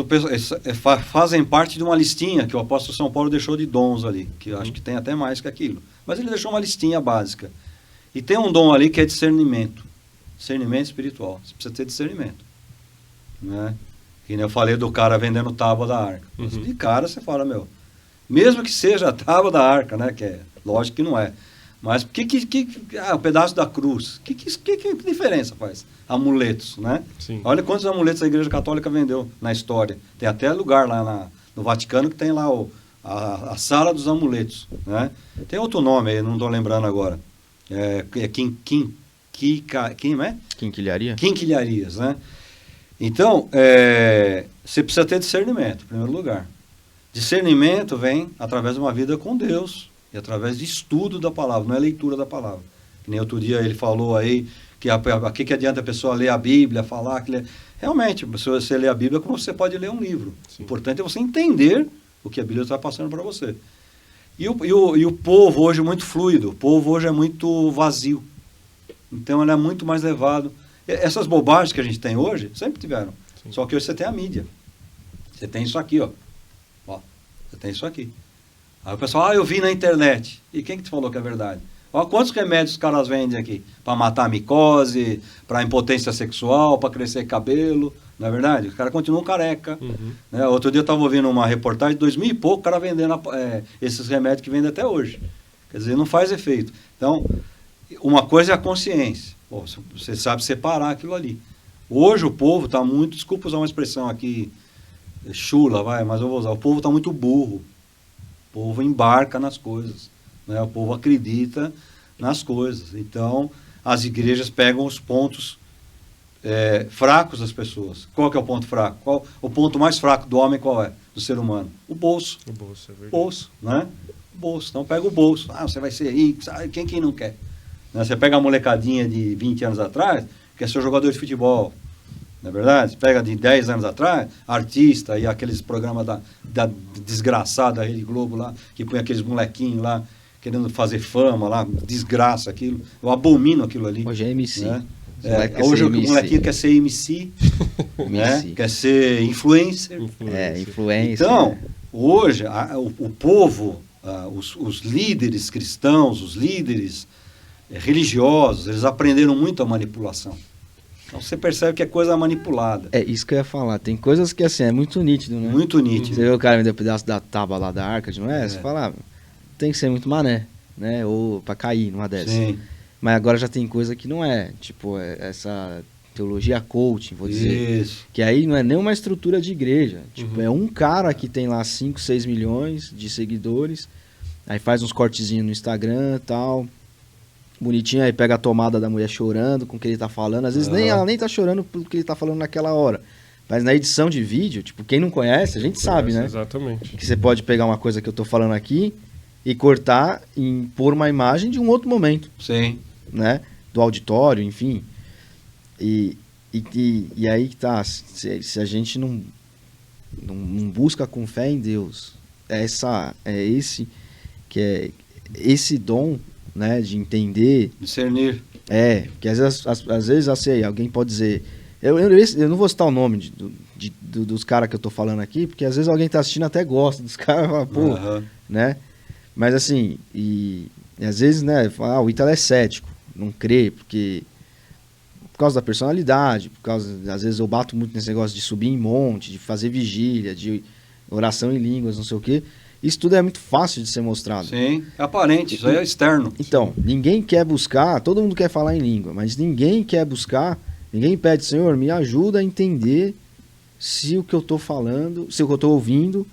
fazem parte de uma listinha que o apóstolo São Paulo deixou de dons ali, que eu acho que tem até mais que aquilo. Mas ele deixou uma listinha básica. E tem um dom ali que é discernimento. Discernimento espiritual. Você precisa ter discernimento. Né? Que nem eu falei do cara vendendo tábua da arca. De cara você fala, mesmo que seja a tábua da arca, né? Que é lógico que não é. Mas o pedaço da cruz, que diferença faz? Amuletos, né? Sim. Olha quantos amuletos a Igreja Católica vendeu na história. Tem até lugar lá no Vaticano que tem lá a sala dos amuletos, né? Tem outro nome aí, não estou lembrando agora. Quinquilharia? Quinquilharias, né? Então, você precisa ter discernimento, em primeiro lugar. Discernimento vem através de uma vida com Deus. E através de estudo da palavra, não é leitura da palavra. Que nem outro dia ele falou aí, que adianta a pessoa ler a Bíblia, falar que realmente, se você lê a Bíblia, como você pode ler um livro. Sim. O importante é você entender o que a Bíblia está passando para você. E o povo hoje é muito fluido, o povo hoje é muito vazio. Então ele é muito mais levado. Essas bobagens que a gente tem hoje, sempre tiveram. Sim. Só que hoje você tem a mídia. Você tem isso aqui, ó. Você tem isso aqui. Aí o pessoal, eu vi na internet. E quem que te falou que é verdade? Olha quantos remédios os caras vendem aqui. Para matar a micose, para impotência sexual, para crescer cabelo. Não é verdade? O cara continua careca. Né? Outro dia eu estava ouvindo uma reportagem de 2000 e pouco, o cara vendendo esses remédios que vendem até hoje. Quer dizer, não faz efeito. Então, uma coisa é a consciência. Você sabe separar aquilo ali. Hoje o povo está muito, desculpa usar uma expressão aqui, chula, mas eu vou usar. O povo está muito burro. O povo embarca nas coisas, né? O povo acredita nas coisas. Então, as igrejas pegam os pontos fracos das pessoas. Qual que é o ponto fraco? O ponto mais fraco do homem qual é? Do ser humano? O bolso. O bolso, é verdade. Bolso, né? O bolso. Então, pega o bolso. Você vai ser rico. Quem não quer? Né? Você pega a molecadinha de 20 anos atrás, quer ser jogador de futebol. Não é verdade? Você pega de 10 anos atrás, artista e aqueles programas da desgraçada Rede Globo lá, que põe aqueles molequinhos lá, querendo fazer fama lá, desgraça aquilo. Eu abomino aquilo ali. Hoje é MC. Né? Hoje o molequinho quer ser MC, né? Quer ser influencer. Influencer. Então, hoje, o povo, os líderes cristãos, os líderes religiosos, eles aprenderam muito a manipulação. Então você percebe que é coisa manipulada. É isso que eu ia falar. Tem coisas que assim, é muito nítido, né? Muito nítido. Você vê o cara me deu um pedaço da tábua lá da arca de Noé, você fala, tem que ser muito mané, né? Ou pra cair numa dessas. Sim. Mas agora já tem coisa que não é. Tipo, essa teologia coaching, vou dizer. Isso. Que aí não é nem uma estrutura de igreja. Tipo, é um cara que tem lá 5, 6 milhões de seguidores. Aí faz uns cortezinhos no Instagram e tal. Bonitinho, aí pega a tomada da mulher chorando com o que ele tá falando. Às vezes ela nem tá chorando pelo que ele tá falando naquela hora. Mas na edição de vídeo, tipo, quem não conhece, a gente sabe, né? Exatamente. Que você pode pegar uma coisa que eu tô falando aqui e cortar e pôr uma imagem de um outro momento, Sim. né? Do auditório, enfim. E aí que tá, se a gente não busca com fé em Deus, esse dom, né, de entender, Discernir. que às vezes assim, alguém pode dizer, eu não vou citar o nome dos caras que eu tô falando aqui, porque às vezes alguém tá assistindo até gosta dos caras, fala, pô, né, mas assim, e às vezes, né, fala, o Ítalo é cético, não crê, por causa da personalidade, às vezes eu bato muito nesse negócio de subir em monte, de fazer vigília, de oração em línguas, não sei o quê. Isso tudo é muito fácil de ser mostrado. Sim, é aparente, isso aí é externo. Então, ninguém quer buscar, todo mundo quer falar em língua, mas ninguém quer buscar, ninguém pede, Senhor, me ajuda a entender se o que eu estou falando, se o que eu estou ouvindo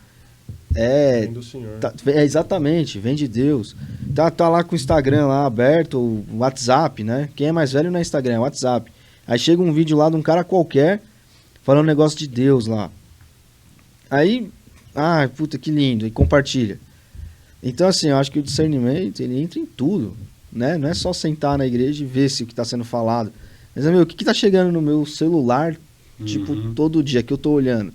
Vem do Senhor. Exatamente, vem de Deus. Tá lá com o Instagram lá aberto, o WhatsApp, né? Quem é mais velho não é Instagram, é WhatsApp. Aí chega um vídeo lá de um cara qualquer falando um negócio de Deus lá. Aí, puta, que lindo, e compartilha. Então, assim, eu acho que o discernimento, ele entra em tudo, né? Não é só sentar na igreja e ver se o que está sendo falado. Mas, o que está chegando no meu celular, tipo, todo dia que eu tô olhando? O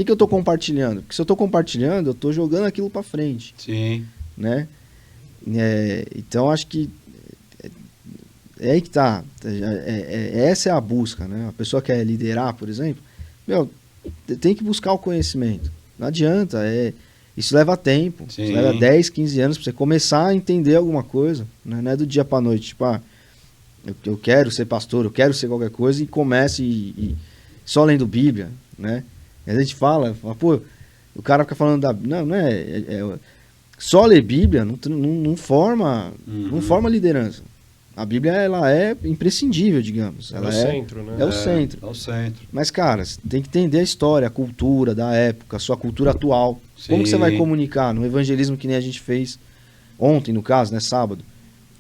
que eu tô compartilhando? Porque se eu tô compartilhando, eu tô jogando aquilo para frente. Sim. Né? Então, acho que é aí que tá. Essa é a busca, né? A pessoa quer liderar, por exemplo, tem que buscar o conhecimento. Não adianta, isso leva tempo. Sim. Isso leva 10, 15 anos para você começar a entender alguma coisa, né? Não é do dia para noite, tipo, eu quero ser pastor, eu quero ser qualquer coisa e comece e só lendo Bíblia, né? A gente fala, pô, o cara fica falando não é só ler Bíblia não forma liderança. A Bíblia, ela é imprescindível, digamos. Ela o centro, né? É o centro. É o centro. Mas, cara, você tem que entender a história, a cultura da época, a sua cultura atual. Sim. Como que você vai comunicar no evangelismo que nem a gente fez ontem, no caso, né, sábado?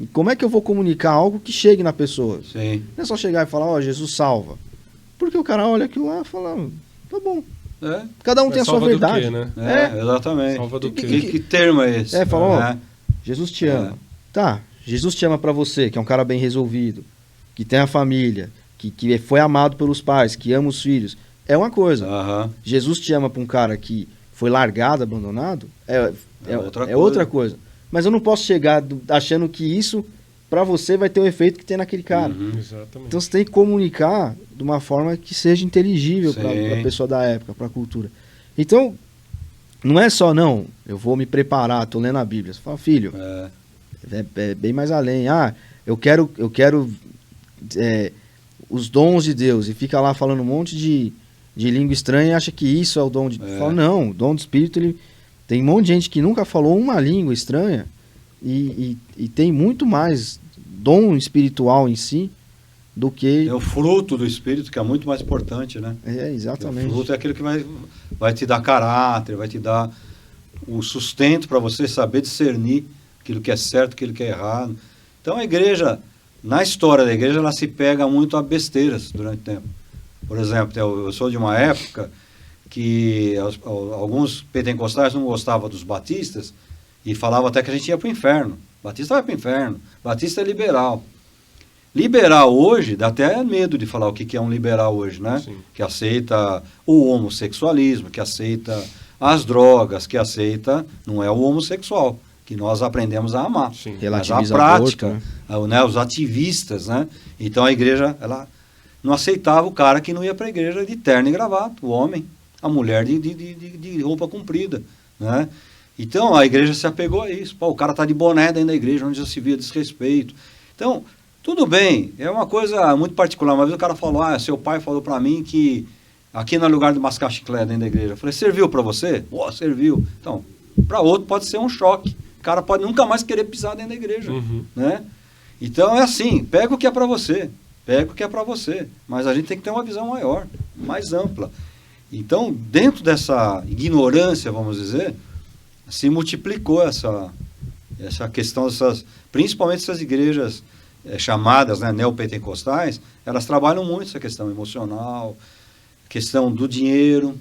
E como é que eu vou comunicar algo que chegue na pessoa? Sim. Não é só chegar e falar, Jesus salva. Porque o cara olha aquilo lá e fala, tá bom. Cada um tem a sua verdade. Do quê, né? Exatamente. Salva do quê? Que termo é esse? Fala, Jesus te ama. Tá, Jesus te ama pra você, que é um cara bem resolvido, que tem a família, que foi amado pelos pais, que ama os filhos. É uma coisa. Jesus te ama pra um cara que foi largado, abandonado, é outra coisa. Mas eu não posso chegar achando que isso, pra você, vai ter o efeito que tem naquele cara. Exatamente. Então você tem que comunicar de uma forma que seja inteligível para a pessoa da época, para a cultura. Então, não é só, eu vou me preparar, tô lendo a Bíblia. Você fala, filho, é bem mais além. Eu quero os dons de Deus, e fica lá falando um monte de língua estranha e acha que isso é o dom de Deus. Fala, não, o dom do Espírito, tem um monte de gente que nunca falou uma língua estranha e tem muito mais dom espiritual em si do que... É o fruto do Espírito, que é muito mais importante, né? Exatamente. O fruto é aquilo que vai te dar caráter, vai te dar o sustento para você saber discernir aquilo que é certo, aquilo que é errado. Então a igreja, na história da igreja, ela se pega muito a besteiras durante o tempo. Por exemplo, eu sou de uma época que alguns pentecostais não gostavam dos batistas e falavam até que a gente ia para o inferno. Batista vai para o inferno. Batista é liberal. Liberal hoje, dá até medo de falar o que é um liberal hoje, né? Sim. Que aceita o homossexualismo, que aceita as drogas, que aceita, não é o homossexual, que nós aprendemos a amar. Sim. Mas a Relativiza prática, aborto, né, os ativistas, né? Então a igreja, ela não aceitava o cara que não ia para a igreja de terno e gravata, o homem, a mulher de roupa comprida, né? Então a igreja se apegou a isso. Pô, o cara tá de boné dentro da igreja, onde já se via desrespeito. Então, tudo bem, é uma coisa muito particular. Uma vez o cara falou, seu pai falou para mim que aqui não é lugar de mascar chiclete dentro da igreja. Eu falei, serviu para você? Pô, serviu. Então, para outro pode ser um choque. O cara pode nunca mais querer pisar dentro da igreja, né? Então é assim, pega o que é para você, pega o que é para você, mas a gente tem que ter uma visão maior, mais ampla. Então, dentro dessa ignorância, vamos dizer, se multiplicou essa questão, principalmente essas igrejas chamadas, né, neopentecostais, elas trabalham muito essa questão emocional, questão do dinheiro,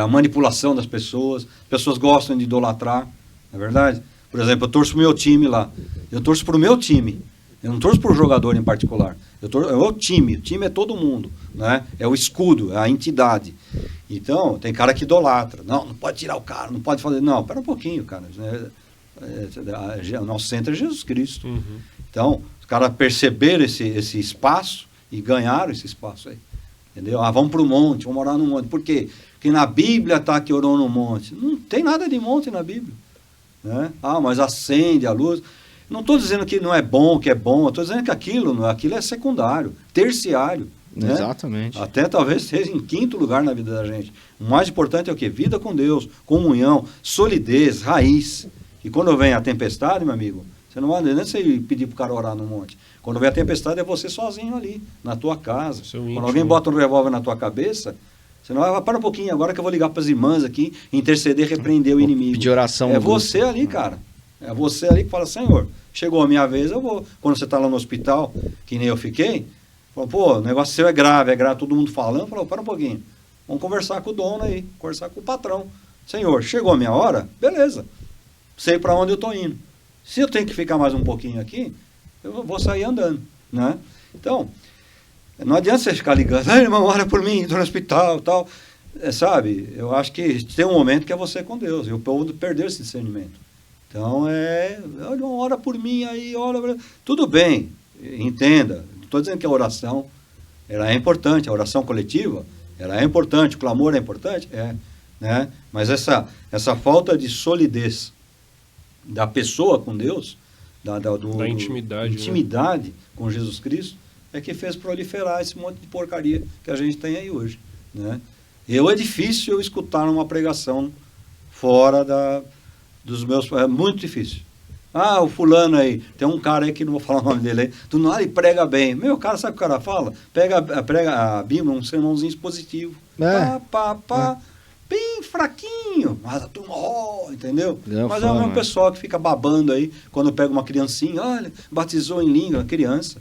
a manipulação das pessoas. As pessoas gostam de idolatrar, não é verdade? Por exemplo, eu torço para o meu time lá. Eu torço para o meu time. Eu não torço para o jogador em particular. É o time. O time é todo mundo, né? É o escudo, é a entidade. Então, tem cara que idolatra. Não pode tirar o cara, não pode fazer... Não, espera um pouquinho, cara. O nosso centro é Jesus Cristo. Então, os caras perceberam esse espaço e ganharam esse espaço aí. Entendeu? Vamos para o monte, vamos orar no monte. Por quê? Porque na Bíblia está que orou no monte. Não tem nada de monte na Bíblia. Né? Mas acende a luz. Não estou dizendo que não é bom, que é bom. Estou dizendo que aquilo é secundário, terciário. Né? Exatamente. Até talvez seja em quinto lugar na vida da gente. O mais importante é o quê? Vida com Deus, comunhão, solidez, raiz. E quando vem a tempestade, meu amigo, você não vai nem você pedir para o cara orar no monte. Quando vem a tempestade é você sozinho ali, na tua casa. Quando alguém bota um revólver na tua cabeça, você não vai, para um pouquinho, agora que eu vou ligar para as irmãs aqui, interceder, repreender o inimigo. Pedir oração. É você ali, cara. É você ali que fala, Senhor, chegou a minha vez, eu vou. Quando você está lá no hospital, que nem eu fiquei, falou, pô, o negócio seu é grave, todo mundo falando. Falou, para um pouquinho, vamos conversar com o dono aí, conversar com o patrão. Senhor, chegou a minha hora? Beleza. Sei para onde eu estou indo. Se eu tenho que ficar mais um pouquinho aqui, eu vou sair andando, né? Então, não adianta você ficar ligando, irmão, ora por mim, estou no hospital, tal. Sabe, eu acho que tem um momento que é você com Deus, e o povo perdeu esse discernimento. Então, ora por mim aí, ora... Tudo bem, entenda, não estou dizendo que a oração, ela é importante, a oração coletiva, ela é importante, o clamor é importante, né? Mas essa falta de solidez da pessoa com Deus, da intimidade, né, com Jesus Cristo, é que fez proliferar esse monte de porcaria que a gente tem aí hoje, né? É difícil eu escutar uma pregação fora dos meus... É muito difícil. O fulano aí, tem um cara aí que não vou falar o nome dele aí, do nada ele prega bem. Meu, cara, sabe o que o cara fala? Prega a Bíblia, um sermãozinho expositivo. Bem fraquinho, mas a turma, entendeu? Mas é o mesmo pessoal que fica babando aí, quando pega uma criancinha, olha, batizou em língua, criança.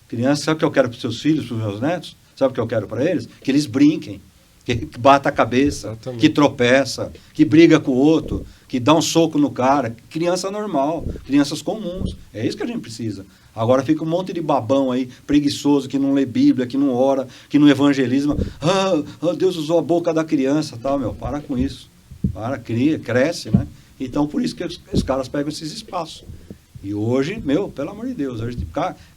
Criança, sabe o que eu quero para os seus filhos, para os meus netos? Sabe o que eu quero para eles? Que eles brinquem, que bata a cabeça, exatamente, que tropeça, que briga com o outro, que dá um soco no cara. Criança normal, crianças comuns. É isso que a gente precisa. Agora fica um monte de babão aí, preguiçoso, que não lê Bíblia, que não ora, que não evangeliza. Deus usou a boca da criança, tal, meu. Para com isso. Cresce, né? Então, por isso que os caras pegam esses espaços. E hoje, pelo amor de Deus,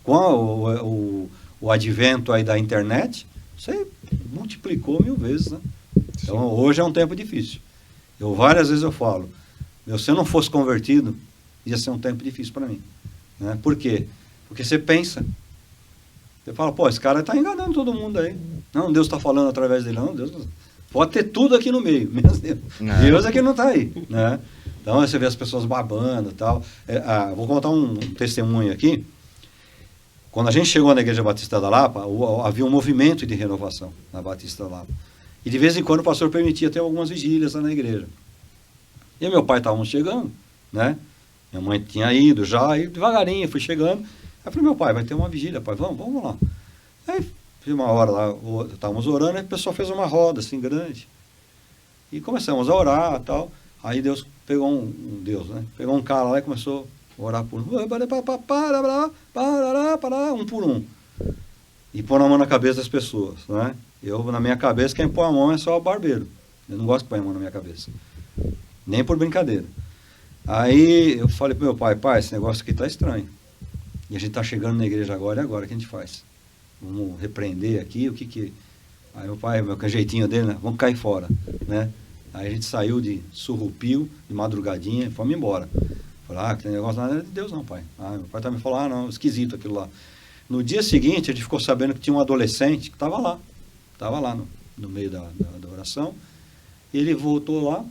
com o advento aí da internet, você multiplicou 1000 vezes, né? Então, hoje é um tempo difícil. Várias vezes eu falo, se eu não fosse convertido, ia ser um tempo difícil para mim. Né? Por quê? Porque você pensa. Você fala, esse cara está enganando todo mundo aí. Não, Deus está falando através dele. Não, Deus pode ter tudo aqui no meio. Menos Deus. Deus é que não está aí. Né? Então, você vê as pessoas babando e tal. Vou contar um testemunho aqui. Quando a gente chegou na Igreja Batista da Lapa, havia um movimento de renovação na Batista da Lapa. E de vez em quando o pastor permitia ter algumas vigílias lá na igreja. E meu pai estava chegando, né? Minha mãe tinha ido já, e devagarinho fui chegando. Aí eu falei, meu pai, vai ter uma vigília, pai, vamos lá. Aí, fiz uma hora lá, estávamos orando, aí o pessoal fez uma roda assim grande. E começamos a orar e tal. Aí Deus pegou pegou um cara lá e começou a orar por um por um. E pôr a mão na cabeça das pessoas, né? Na minha cabeça, quem põe a mão é só o barbeiro. Eu não gosto de pôr a mão na minha cabeça. Nem por brincadeira. Aí eu falei pro meu pai, esse negócio aqui tá estranho. E a gente tá chegando na igreja agora, e agora o que a gente faz? Vamos repreender aqui, o que que... Aí meu pai, meu jeitinho dele, né? Vamos cair fora, né? Aí a gente saiu de surrupio, de madrugadinha, e fomos embora. Falei, aquele negócio não é de Deus não, pai. Meu pai também falou, não, esquisito aquilo lá. No dia seguinte, a gente ficou sabendo que tinha um adolescente que estava lá no meio da oração. Ele voltou lá,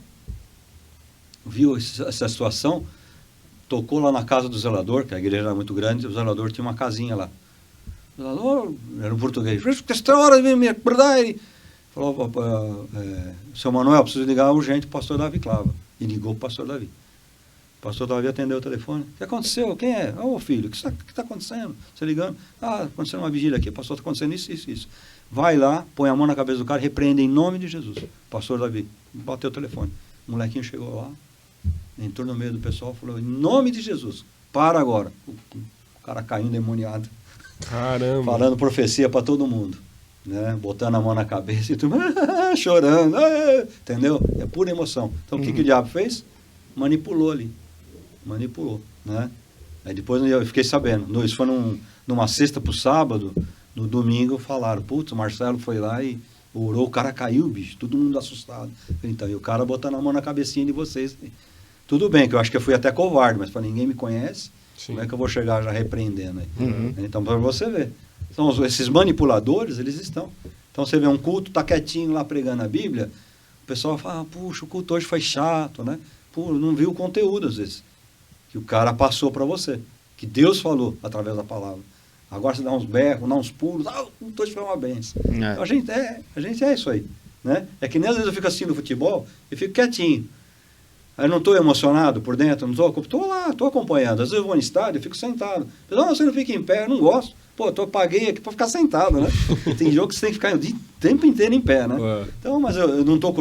viu essa situação, tocou lá na casa do zelador, que a igreja era muito grande, o zelador tinha uma casinha lá. O zelador era um português, esta hora vem me acordar. Ele falou, seu Manuel, preciso ligar urgente para o pastor Davi Clava. E ligou para o pastor Davi. O pastor Davi atendeu o telefone. O que aconteceu? Quem é? Filho, o que está acontecendo? Você ligando? Aconteceu uma vigília aqui, pastor, está acontecendo isso. Vai lá, põe a mão na cabeça do cara, repreende em nome de Jesus. Pastor Davi, bateu o telefone. O molequinho chegou lá, entrou no meio do pessoal, falou, em nome de Jesus, para agora. O cara caiu endemoniado. Caramba. Falando profecia para todo mundo. Né? Botando a mão na cabeça e tudo, chorando. Entendeu? É pura emoção. Então, o que o diabo fez? Manipulou ali. Né? Aí depois eu fiquei sabendo. Isso foi numa sexta pro sábado. No domingo falaram, o Marcelo foi lá e orou, o cara caiu, bicho, todo mundo assustado. Então, e o cara botando a mão na cabecinha de vocês. Tudo bem, que eu acho que eu fui até covarde, mas ninguém me conhece, Sim. Como é que eu vou chegar já repreendendo aí? Então, para você ver. Então, esses manipuladores, eles estão. Então, você vê um culto, tá quietinho lá pregando a Bíblia, o pessoal fala, puxa, o culto hoje foi chato, né? Não viu o conteúdo, às vezes, que o cara passou para você, que Deus falou através da palavra. Agora você dá uns berros, dá uns pulos, o culto hoje foi uma benção. Então, a gente é isso aí, né? É que nem às vezes eu fico assistindo futebol e fico quietinho. Aí não estou emocionado por dentro, não estou lá, estou acompanhando. Às vezes eu vou no estádio e fico sentado. Você não fica em pé, eu não gosto. Paguei aqui para ficar sentado, né? Tem jogo que você tem que ficar o tempo inteiro em pé, né? Então, mas eu não estou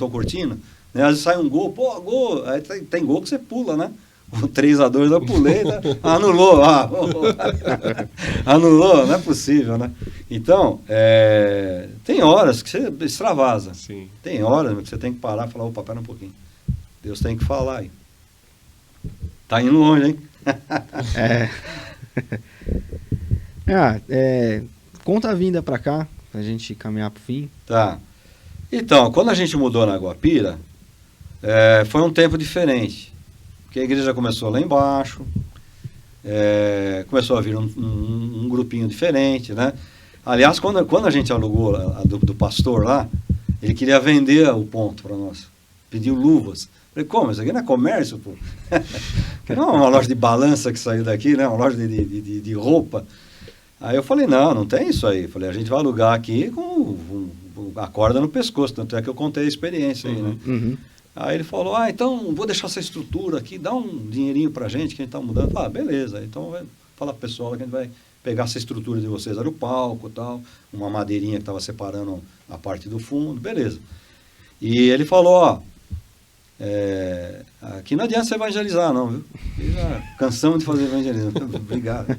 curtindo. Né? Às vezes sai um gol, gol. Aí tem gol que você pula, né? O 3-2 eu pulei, né? Anulou. Anulou, não é possível, né? Então, tem horas que você extravasa. Sim. Tem horas que você tem que parar e falar, pera um pouquinho. Deus tem que falar aí. Tá indo longe, hein? Conta a vinda para cá, pra gente caminhar pro fim. Tá. Então, quando a gente mudou na Guapira, foi um tempo diferente. Porque a igreja começou lá embaixo, começou a vir um grupinho diferente, né? Aliás, quando a gente alugou do pastor lá, ele queria vender o ponto para nós. Pediu luvas. Falei, como? Isso aqui não é comércio, pô? Não é uma loja de balança que saiu daqui, né? Uma loja de roupa. Aí eu falei, não tem isso aí. Falei, a gente vai alugar aqui com a corda no pescoço. Tanto é que eu contei a experiência aí, né? Aí ele falou, então vou deixar essa estrutura aqui, dá um dinheirinho pra gente que a gente tá mudando. Beleza. Então vai falar pro pessoal que a gente vai pegar essa estrutura de vocês. Era o palco e tal, uma madeirinha que estava separando a parte do fundo, beleza. E ele falou, aqui não adianta você evangelizar, não, viu? Já cansamos de fazer evangelismo. Obrigado.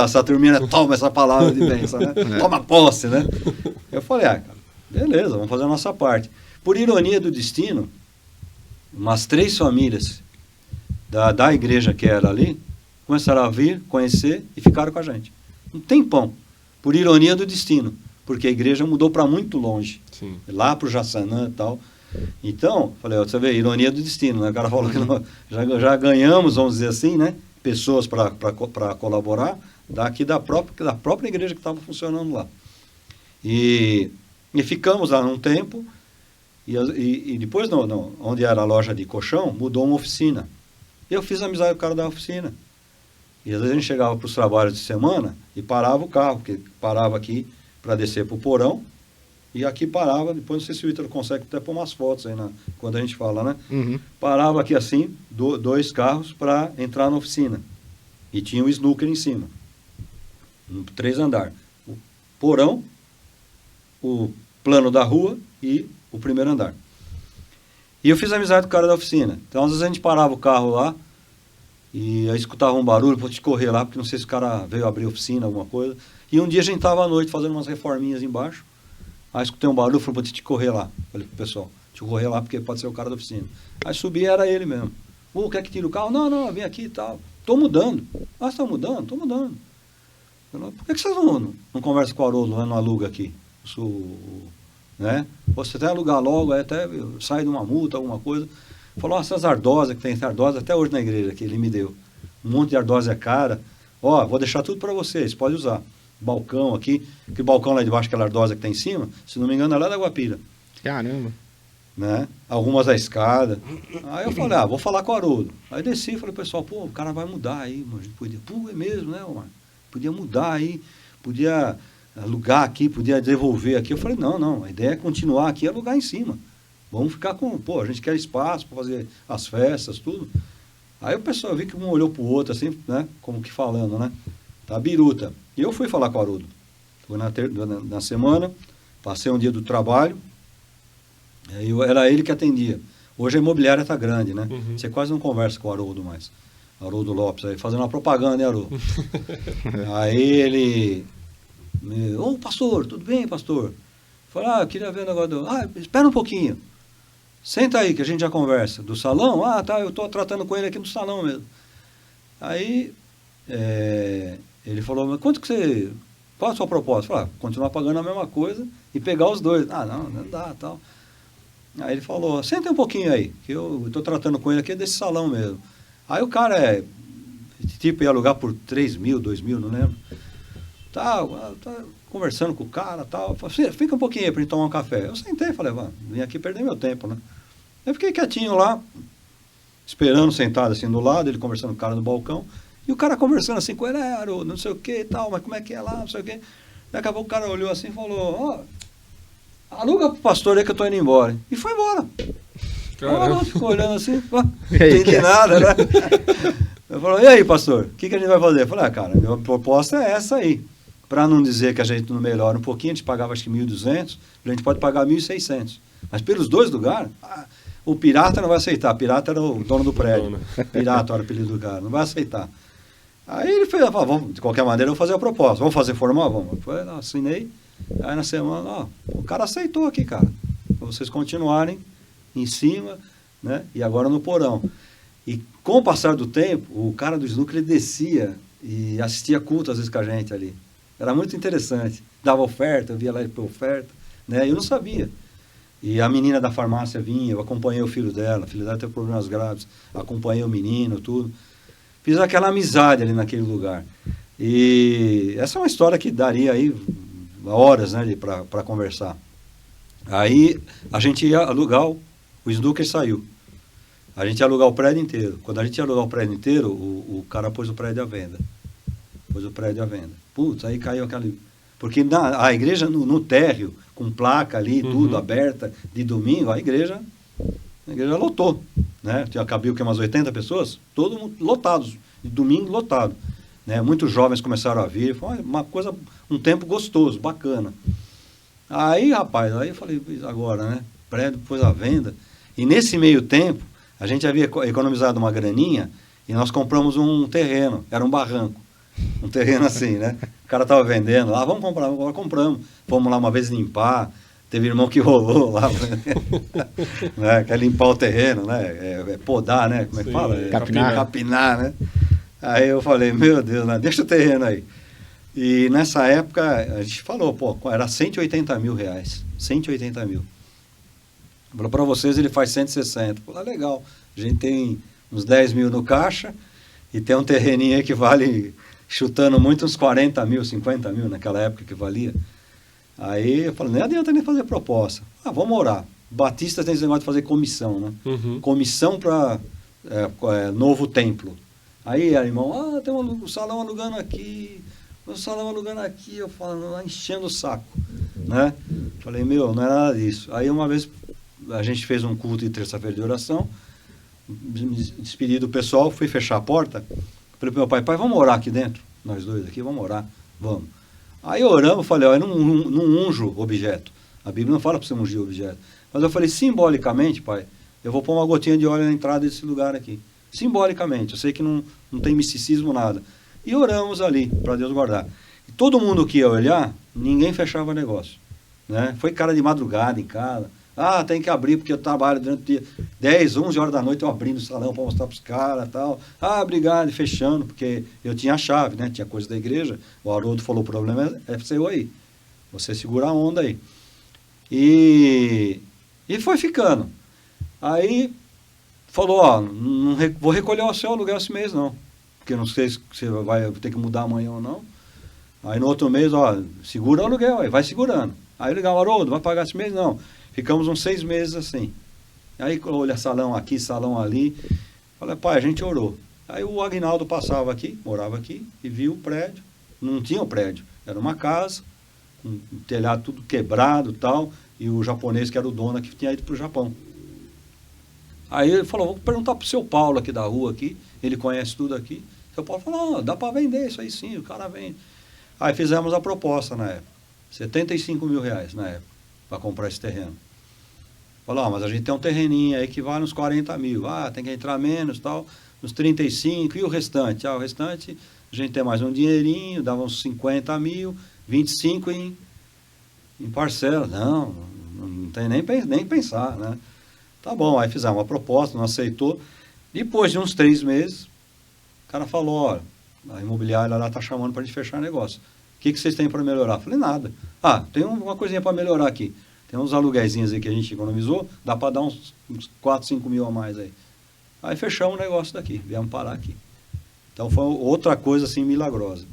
Essa turminha toma essa palavra de bênção, né? Toma posse, né? Eu falei, cara, beleza, vamos fazer a nossa parte. Por ironia do destino, umas 3 famílias da igreja que era ali começaram a vir, conhecer e ficaram com a gente. Um tempão. Por ironia do destino. Porque a igreja mudou para muito longe. Sim. Lá para o Jaçanã e tal. Então, falei, você vê, ironia do destino, né? O cara falou que nós já ganhamos, vamos dizer assim, né? Pessoas para colaborar daqui da própria igreja que estava funcionando lá. E ficamos lá num tempo, e depois, onde era a loja de colchão, mudou uma oficina. Eu fiz amizade com o cara da oficina. E às vezes a gente chegava para os trabalhos de semana e parava o carro, porque parava aqui para descer para o porão, e aqui parava, depois não sei se o Ítalo consegue até pôr umas fotos aí, quando a gente fala, né? Parava aqui assim, 2 carros para entrar na oficina. E tinha o snooker em cima. 3 andares. O porão, o plano da rua e o primeiro andar. E eu fiz amizade com o cara da oficina. Então, às vezes a gente parava o carro lá, e aí escutava um barulho, vou te correr lá, porque não sei se o cara veio abrir oficina, alguma coisa. E um dia a gente estava à noite fazendo umas reforminhas embaixo. Aí escutei um barulho, falei, vou te correr lá. Falei pro pessoal, te correr lá porque pode ser o cara da oficina. Aí subi, era ele mesmo. Quer que tire o carro? Não, vem aqui e tal. Estou mudando. Você está mudando? Estou mudando. Por que vocês não conversam com o Haroldo, não aluga aqui? Né? Você até alugar logo, até sai de uma multa, alguma coisa. Falou, essas ardosas que tem, ardose até hoje na igreja que ele me deu. Um monte de ardose é cara. Vou deixar tudo para vocês, pode usar. Balcão aqui, que balcão lá de baixo, aquela ardosa que tem em cima, se não me engano é lá da Guapira. Caramba. Né? Algumas da escada. Aí eu falei, vou falar com o Haroldo. Aí desci e falei, pessoal, o cara vai mudar aí, mas podia, é mesmo, né, Omar? Podia mudar aí, podia alugar aqui, podia devolver aqui. Eu falei, não, a ideia é continuar aqui e alugar em cima. Vamos ficar com, a gente quer espaço para fazer as festas, tudo. Aí o pessoal, vi que um olhou pro outro, assim, né, como que falando, né, tá biruta. E eu fui falar com o Haroldo. Foi na semana, passei um dia do trabalho, era ele que atendia. Hoje a imobiliária tá grande, né? Uhum. Você quase não conversa com o Haroldo mais. Haroldo Lopes, aí fazendo uma propaganda, né, Haroldo? Aí ele... Ô, pastor, tudo bem, pastor? Falei, eu queria ver o negócio espera um pouquinho. Senta aí que a gente já conversa. Do salão? Tá, eu tô tratando com ele aqui no salão mesmo. Aí, ele falou, mas qual a sua proposta? Falei, continuar pagando a mesma coisa e pegar os dois. Não dá, tal. Aí ele falou, senta um pouquinho aí, que eu tô tratando com ele aqui desse salão mesmo. Aí o cara ia alugar por 3 mil, 2 mil, não lembro. Tá conversando com o cara, tal. Falei, fica um pouquinho aí pra gente tomar um café. Eu sentei e falei, vim aqui perder meu tempo, né? Eu fiquei quietinho lá, esperando, sentado assim do lado, ele conversando com o cara no balcão, e o cara conversando assim com ele, Haroldo, não sei o que e tal, mas como é que é lá, não sei o que. Daqui a pouco o cara olhou assim e falou, aluga pro pastor aí que eu tô indo embora. E foi embora. Caramba. Ficou olhando assim, não entendi nada, né? Eu falei, e aí, pastor, o que a gente vai fazer? Eu falei, cara, a minha proposta é essa aí. Para não dizer que a gente não melhora um pouquinho, a gente pagava acho que 1.200, a gente pode pagar 1.600. Mas pelos dois lugares, o pirata não vai aceitar. Pirata era o dono do prédio. Pirata era o apelido do cara, não vai aceitar. Aí ele fez, vamos, de qualquer maneira, eu vou fazer a proposta. Vamos fazer formal? Vamos. Foi, assinei. Aí na semana, o cara aceitou aqui, cara. Para vocês continuarem em cima, né? E agora no porão. E com o passar do tempo, o cara do snooker ele descia e assistia culto às vezes com a gente ali. Era muito interessante. Dava oferta, eu via lá ele por oferta, né? Eu não sabia. E a menina da farmácia vinha, eu acompanhei o filho dela teve problemas graves, acompanhei o menino, tudo. Fiz aquela amizade ali naquele lugar. E essa é uma história que daria aí horas, né, para conversar. Aí a gente ia alugar, o snooker saiu. A gente ia alugar o prédio inteiro. Quando a gente ia alugar o prédio inteiro, o cara pôs o prédio à venda. Putz, aí caiu aquele... Porque a igreja no térreo, com placa ali, tudo aberta, de domingo, a igreja lotou. Né? Cabia umas 80 pessoas, todo mundo lotados, de domingo lotado. Né? Muitos jovens começaram a vir, foi uma coisa, um tempo gostoso, bacana. Aí, rapaz, aí eu falei, agora, né? Prédio pôs à venda. E nesse meio tempo, a gente havia economizado uma graninha e nós compramos um terreno, era um barranco. Um terreno assim, né? O cara tava vendendo lá, vamos comprar, agora compramos. Fomos lá uma vez limpar, teve irmão que rolou lá, né? Quer limpar o terreno, né? Podar, né? Como é que fala? Capinar, né? Aí eu falei, meu Deus, né? Deixa o terreno aí. E nessa época, a gente falou, era 180 mil reais. 180 mil. Falou, para vocês ele faz 160. Falei, legal. A gente tem uns 10 mil no caixa e tem um terreninho aí que vale, chutando muito, uns 40 mil, 50 mil naquela época que valia. Aí eu falei, nem adianta nem fazer proposta. Vamos orar. Batista tem esse negócio de fazer comissão, né? Comissão para novo templo. Aí, irmão, tem um salão alugando aqui, eu falo, enchendo o saco, né? Falei, não é nada disso. Aí uma vez a gente fez um culto de terça-feira de oração, me despedi do pessoal, fui fechar a porta, falei pro meu pai, vamos orar aqui dentro? Nós dois aqui, vamos orar, vamos. Aí oramos, falei, eu não unjo objeto. A Bíblia não fala para você ungir objeto. Mas eu falei, simbolicamente, pai, eu vou pôr uma gotinha de óleo na entrada desse lugar aqui. Simbolicamente, eu sei que não tem misticismo, nada. E oramos ali, para Deus guardar. E todo mundo que ia olhar, ninguém fechava negócio. Né? Foi cara de madrugada em casa. Ah, tem que abrir porque eu trabalho durante o dia. 10, 11 horas da noite eu abrindo o salão para mostrar para os caras e tal. Ah, obrigado, e fechando, porque eu tinha a chave, né? Tinha coisa da igreja. O Haroldo falou, o problema é seu aí. Você segura a onda aí. E foi ficando. Aí falou, ó, vou recolher o seu aluguel esse mês não. Porque eu não sei se você vai ter que mudar amanhã ou não. Aí no outro mês, ó, segura o aluguel, aí vai segurando. Aí eu ligava, Haroldo, vai pagar esse mês? Não. Ficamos uns 6 meses assim. Aí olha, salão aqui, salão ali. Falei, pai, a gente orou. Aí o Aguinaldo passava aqui, morava aqui, e viu o prédio. Não tinha o prédio, era uma casa, com um telhado tudo quebrado e tal, e o japonês que era o dono que tinha ido para o Japão. Aí ele falou, vou perguntar pro seu Paulo aqui da rua aqui, ele conhece tudo aqui. O seu Paulo falou, não, dá para vender isso aí sim, o cara vende. Aí fizemos a proposta na época, 75 mil reais na época, para comprar esse terreno. Falou, mas a gente tem um terreninho aí que vale uns 40 mil, tem que entrar menos tal, uns 35, e o restante? O restante, a gente tem mais um dinheirinho, dava uns 50 mil, 25 em parcela. Não tem nem pensar, né? Tá bom, aí fizemos uma proposta, não aceitou. Depois de uns 3 meses, o cara falou, olha, a imobiliária lá tá chamando para a gente fechar negócio. O que vocês têm para melhorar? Falei, nada. Tem uma coisinha para melhorar aqui. Tem uns aluguéis aí que a gente economizou, dá para dar uns 4, 5 mil a mais aí. Aí fechamos o negócio daqui, viemos parar aqui. Então foi outra coisa assim milagrosa.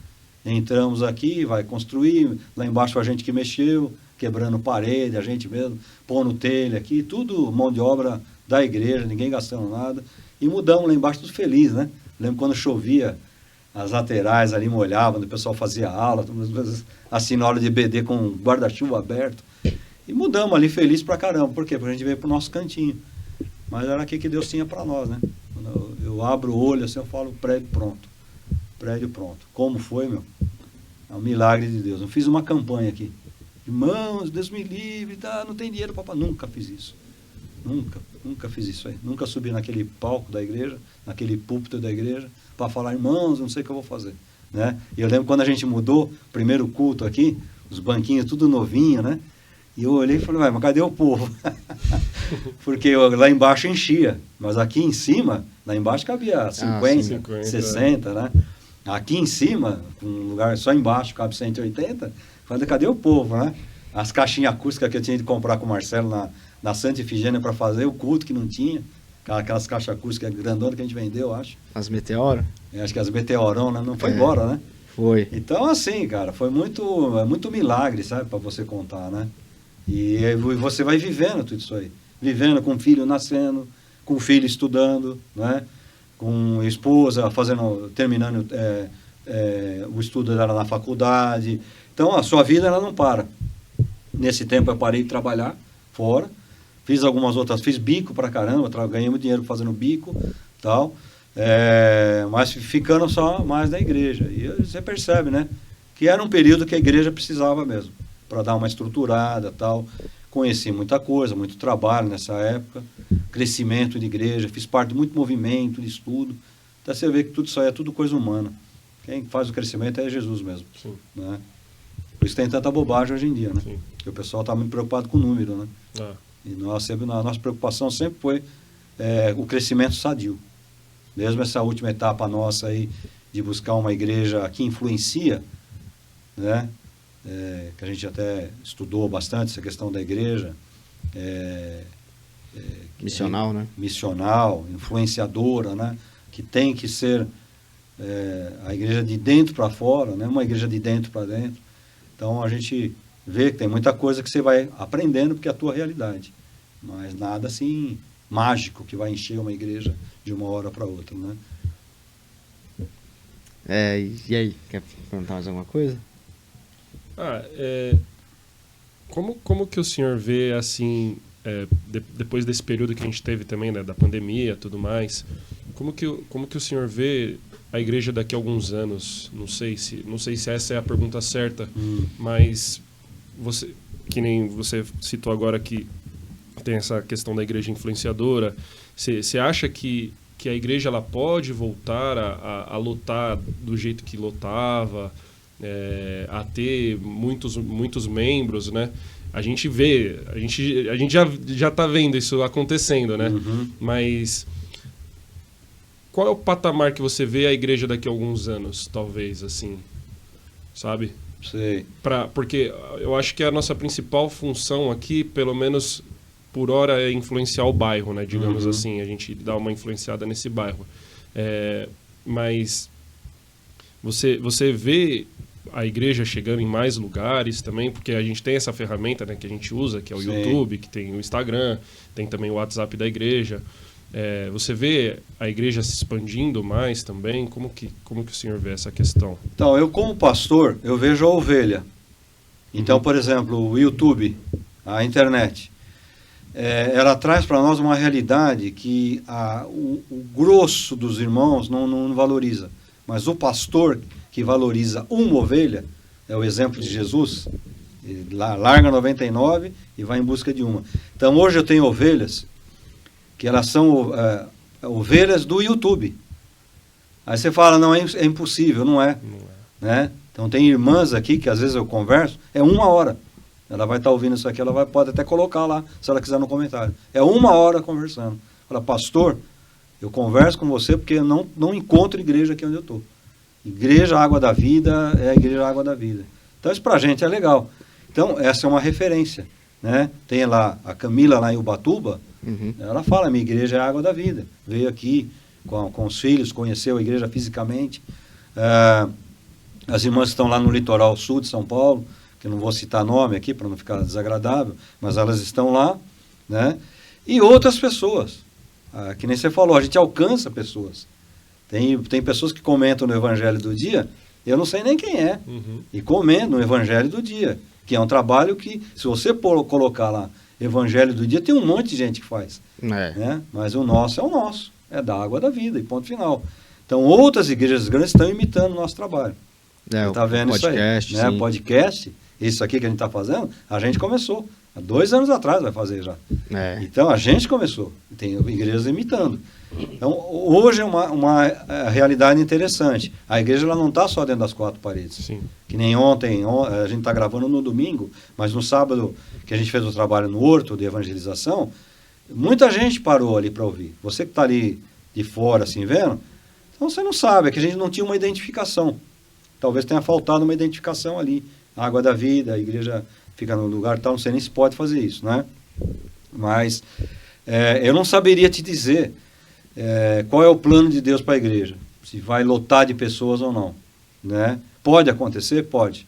Entramos aqui, vai construir, lá embaixo a gente que mexeu, quebrando parede, a gente mesmo, pondo telha aqui, tudo mão de obra da igreja, ninguém gastando nada. E mudamos lá embaixo tudo feliz, né? Lembro quando chovia, as laterais ali molhavam, o pessoal fazia aula, assim na hora de BD com guarda-chuva aberto. E mudamos ali feliz pra caramba. Por quê? Porque a gente veio pro nosso cantinho. Mas era aqui que Deus tinha para nós, né? Quando eu abro o olho assim, eu falo, prédio pronto. Prédio pronto. Como foi, meu? É um milagre de Deus. Eu fiz uma campanha aqui. Irmãos, Deus me livre, não tem dinheiro para... Nunca fiz isso. Nunca fiz isso aí. Nunca subi naquele palco da igreja, naquele púlpito da igreja, para falar, irmãos, não sei o que eu vou fazer. Né? E eu lembro quando a gente mudou, primeiro culto aqui, os banquinhos tudo novinho, né? E eu olhei e falei, mas cadê o povo? Porque lá embaixo enchia, mas aqui em cima, lá embaixo cabia 50, 60, né? Aqui em cima, um lugar só embaixo, cabe 180, falei, cadê o povo, né? As caixinhas acústicas que eu tinha de comprar com o Marcelo na Santa Ifigênia para fazer o culto que não tinha, aquelas caixas acústicas grandonas que a gente vendeu, acho. As Meteoro? Acho que as Meteorão, né? Não foi embora, né? Foi. Então, assim, cara, foi muito milagre, sabe, para você contar, né? E você vai vivendo tudo isso aí. Vivendo com o filho nascendo, com o filho estudando, né? Com a esposa terminando o estudo dela na faculdade. Então, a sua vida ela não para. Nesse tempo eu parei de trabalhar fora. Fiz algumas outras, fiz bico pra caramba, ganhei muito dinheiro fazendo bico, tal. Mas ficando só mais na igreja. E você percebe, né? Que era um período que a igreja precisava mesmo, para dar uma estruturada, tal. Conheci muita coisa, muito trabalho nessa época, crescimento de igreja, fiz parte de muito movimento, de estudo. Até você vê que tudo isso aí é tudo coisa humana. Quem faz o crescimento é Jesus mesmo. Sim. Né? Por isso tem tanta bobagem hoje em dia, né? Sim. Porque o pessoal está muito preocupado com o número, né? E a nossa preocupação sempre foi o crescimento sadio. Mesmo essa última etapa nossa aí de buscar uma igreja que influencia, né? Que a gente até estudou bastante essa questão da igreja. Missional, né? Missional, influenciadora, né? Que tem que ser a igreja de dentro para fora, né? Uma igreja de dentro para dentro. Então a gente vê que tem muita coisa que você vai aprendendo porque é a tua realidade. Mas nada assim mágico que vai encher uma igreja de uma hora para outra, né? E aí, quer perguntar mais alguma coisa? Como que o senhor vê, assim, depois desse período que a gente teve também, né, da pandemia e tudo mais, como que o senhor vê a igreja daqui a alguns anos? Não sei se essa é a pergunta certa, mas que nem você citou agora que tem essa questão da igreja influenciadora, você acha que a igreja ela pode voltar a lotar do jeito que lotava, a ter muitos membros, né? a gente vê, a gente já tá vendo isso acontecendo, né? Mas qual é o patamar que você vê a igreja daqui a alguns anos, talvez, assim, sabe? Sei. Porque eu acho que a nossa principal função aqui, pelo menos por hora, é influenciar o bairro, né? Digamos assim, a gente dá uma influenciada nesse bairro. Mas você vê a igreja chegando em mais lugares também, porque a gente tem essa ferramenta, né, que a gente usa, que é o YouTube, que tem o Instagram, tem também o WhatsApp da igreja. Você vê a igreja se expandindo mais também? Como que o senhor vê essa questão? Então, eu como pastor, eu vejo a ovelha. Então, por exemplo, o YouTube, a internet, ela traz para nós uma realidade que o grosso dos irmãos não valoriza. Mas o pastor que valoriza uma ovelha, é o exemplo de Jesus, ele larga 99 e vai em busca de uma. Então, hoje eu tenho ovelhas que elas são ovelhas do YouTube. Aí você fala, não, é impossível, não é. Né? Então tem irmãs aqui que às vezes eu converso, é 1 hora. Ela vai estar ouvindo isso aqui, pode até colocar lá, se ela quiser no comentário. É 1 hora conversando. Fala, pastor, eu converso com você porque eu não encontro igreja aqui onde eu estou. Igreja Água da Vida é a Igreja Água da Vida. Então isso pra gente é legal. Então essa é uma referência. Né? Tem lá a Camila lá em Ubatuba, ela fala, minha igreja é a Água da Vida. Veio aqui com os filhos, conheceu a igreja fisicamente. As irmãs estão lá no litoral sul de São Paulo, que eu não vou citar nome aqui para não ficar desagradável, mas elas estão lá, né? E outras pessoas, que nem você falou, a gente alcança pessoas. Tem pessoas que comentam no Evangelho do Dia, eu não sei nem quem é, e comentam no Evangelho do Dia, que é um trabalho que, se você colocar lá Evangelho do Dia, tem um monte de gente que faz. Né? Mas o nosso é o nosso, é da Água da Vida, e ponto final. Então, outras igrejas grandes estão imitando o nosso trabalho. Tá vendo podcast, isso aí? Né? Podcast, isso aqui que a gente está fazendo, a gente começou. Há 2 anos atrás vai fazer já. Então, a gente começou. Tem igrejas imitando. Então, hoje é uma realidade interessante. A igreja ela não está só dentro das 4 paredes. Sim. Que nem ontem, a gente está gravando no domingo, mas no sábado, que a gente fez o trabalho no Horto de evangelização, muita gente parou ali para ouvir. Você que está ali de fora, assim, vendo, então você não sabe, é que a gente não tinha uma identificação. Talvez tenha faltado uma identificação ali. A Água da Vida, a igreja fica no lugar tal, não sei nem se pode fazer isso, né? Mas eu não saberia te dizer qual é o plano de Deus para a igreja, se vai lotar de pessoas ou não, né? Pode acontecer? Pode.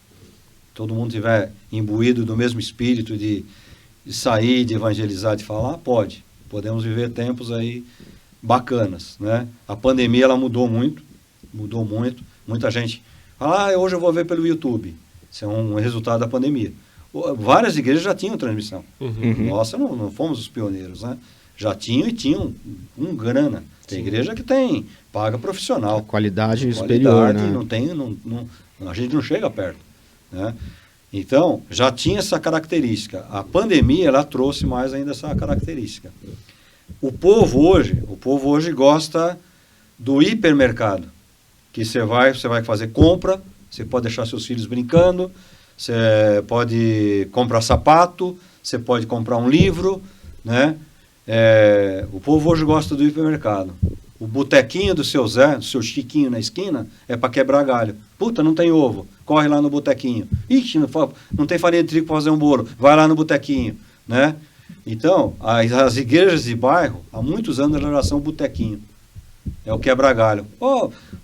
Todo mundo estiver imbuído do mesmo espírito de sair, de evangelizar, de falar, pode. Podemos viver tempos aí bacanas, né? A pandemia, ela mudou muito. Muita gente fala, hoje eu vou ver pelo YouTube. Isso é um resultado da pandemia. Várias igrejas já tinham transmissão. Nossa, não fomos os pioneiros, né? Já tinham e tinham grana. Tem igreja que paga profissional. Qualidade superior, né? A gente não chega perto, né? Então, já tinha essa característica. A pandemia, ela trouxe mais ainda essa característica. O povo hoje gosta do hipermercado, que você vai fazer compra, você pode deixar seus filhos brincando, você pode comprar sapato, você pode comprar um livro, né? O povo hoje gosta do hipermercado. O botequinho do seu Zé, do seu Chiquinho na esquina, é para quebrar galho. Puta, não tem ovo. Corre lá no botequinho. Ixi, não tem farinha de trigo para fazer um bolo. Vai lá no botequinho, né? Então, as igrejas de bairro, há muitos anos, elas já são botequinho. É o quebra galho.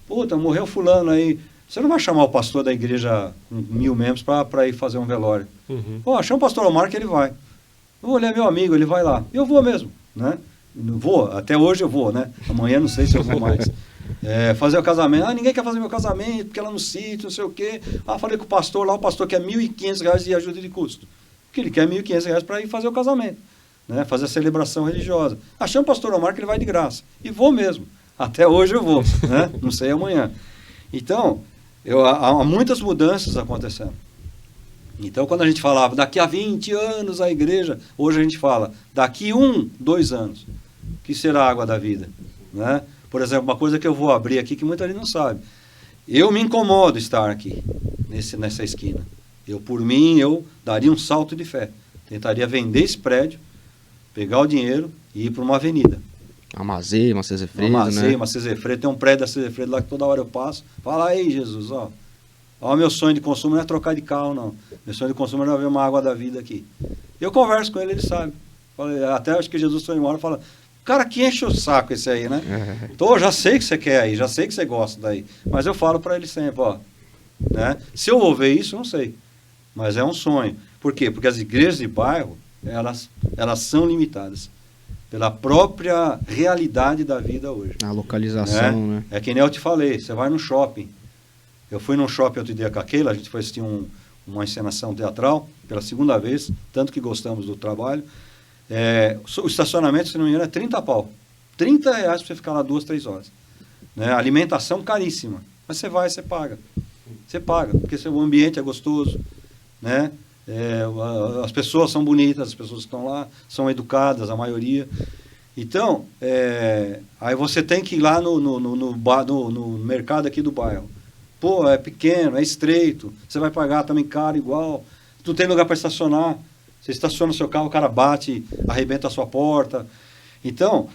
Puta, morreu fulano aí. Você não vai chamar o pastor da igreja com 1000 membros para ir fazer um velório. Chama o pastor Omar que ele vai. Ele é meu amigo, ele vai lá. Eu vou mesmo, né? Vou, até hoje eu vou, né? Amanhã não sei se eu vou mais. Fazer o casamento. Ninguém quer fazer meu casamento, porque ela no sítio, não sei o quê. Falei com o pastor lá, o pastor quer R$1.500 de ajuda de custo. Porque ele quer R$1.500 para ir fazer o casamento, né? Fazer a celebração religiosa. Chama o pastor Omar que ele vai de graça. E vou mesmo. Até hoje eu vou, né? Não sei amanhã. Então, há muitas mudanças acontecendo. Então, quando a gente falava, daqui a 20 anos a igreja, hoje a gente fala, daqui 2 anos, que será a Água da Vida, né? Por exemplo, uma coisa que eu vou abrir aqui, que muita gente não sabe. Eu me incomodo estar aqui, nessa esquina. Por mim, eu daria um salto de fé. Tentaria vender esse prédio, pegar o dinheiro e ir para uma avenida. Amazei, uma Cesefredo, Uma Cesefredo, tem um prédio da Cesefredo lá que toda hora eu passo. Fala aí, Jesus, ó. Ó, meu sonho de consumo não é trocar de carro, não. Meu sonho de consumo é ver uma água da vida aqui. Eu converso com ele, ele sabe. Até acho que Jesus foi embora e fala, cara, que enche o saco esse aí, né? Então, já sei que você quer aí, já sei que você gosta daí. Mas eu falo para ele sempre, ó. Né? Se eu vou ver isso, não sei. Mas é um sonho. Por quê? Porque as igrejas de bairro, elas são limitadas pela própria realidade da vida hoje. A localização, né? É que nem eu te falei, você vai no shopping. Eu fui num shopping outro dia com a Keila, a gente foi assistir uma encenação teatral, pela segunda vez, tanto que gostamos do trabalho. O estacionamento, se não me engano, é 30 pau. 30 reais para você ficar lá 2, 3 horas. Né? Alimentação caríssima. Mas você vai, você paga. Você paga, porque o ambiente é gostoso, né? As pessoas são bonitas, as pessoas que estão lá são educadas, a maioria. Então, aí você tem que ir lá no mercado aqui do bairro. Pô, é pequeno, é estreito, você vai pagar também caro igual. Tu tem lugar para estacionar, você estaciona o seu carro, o cara bate, arrebenta a sua porta. Então,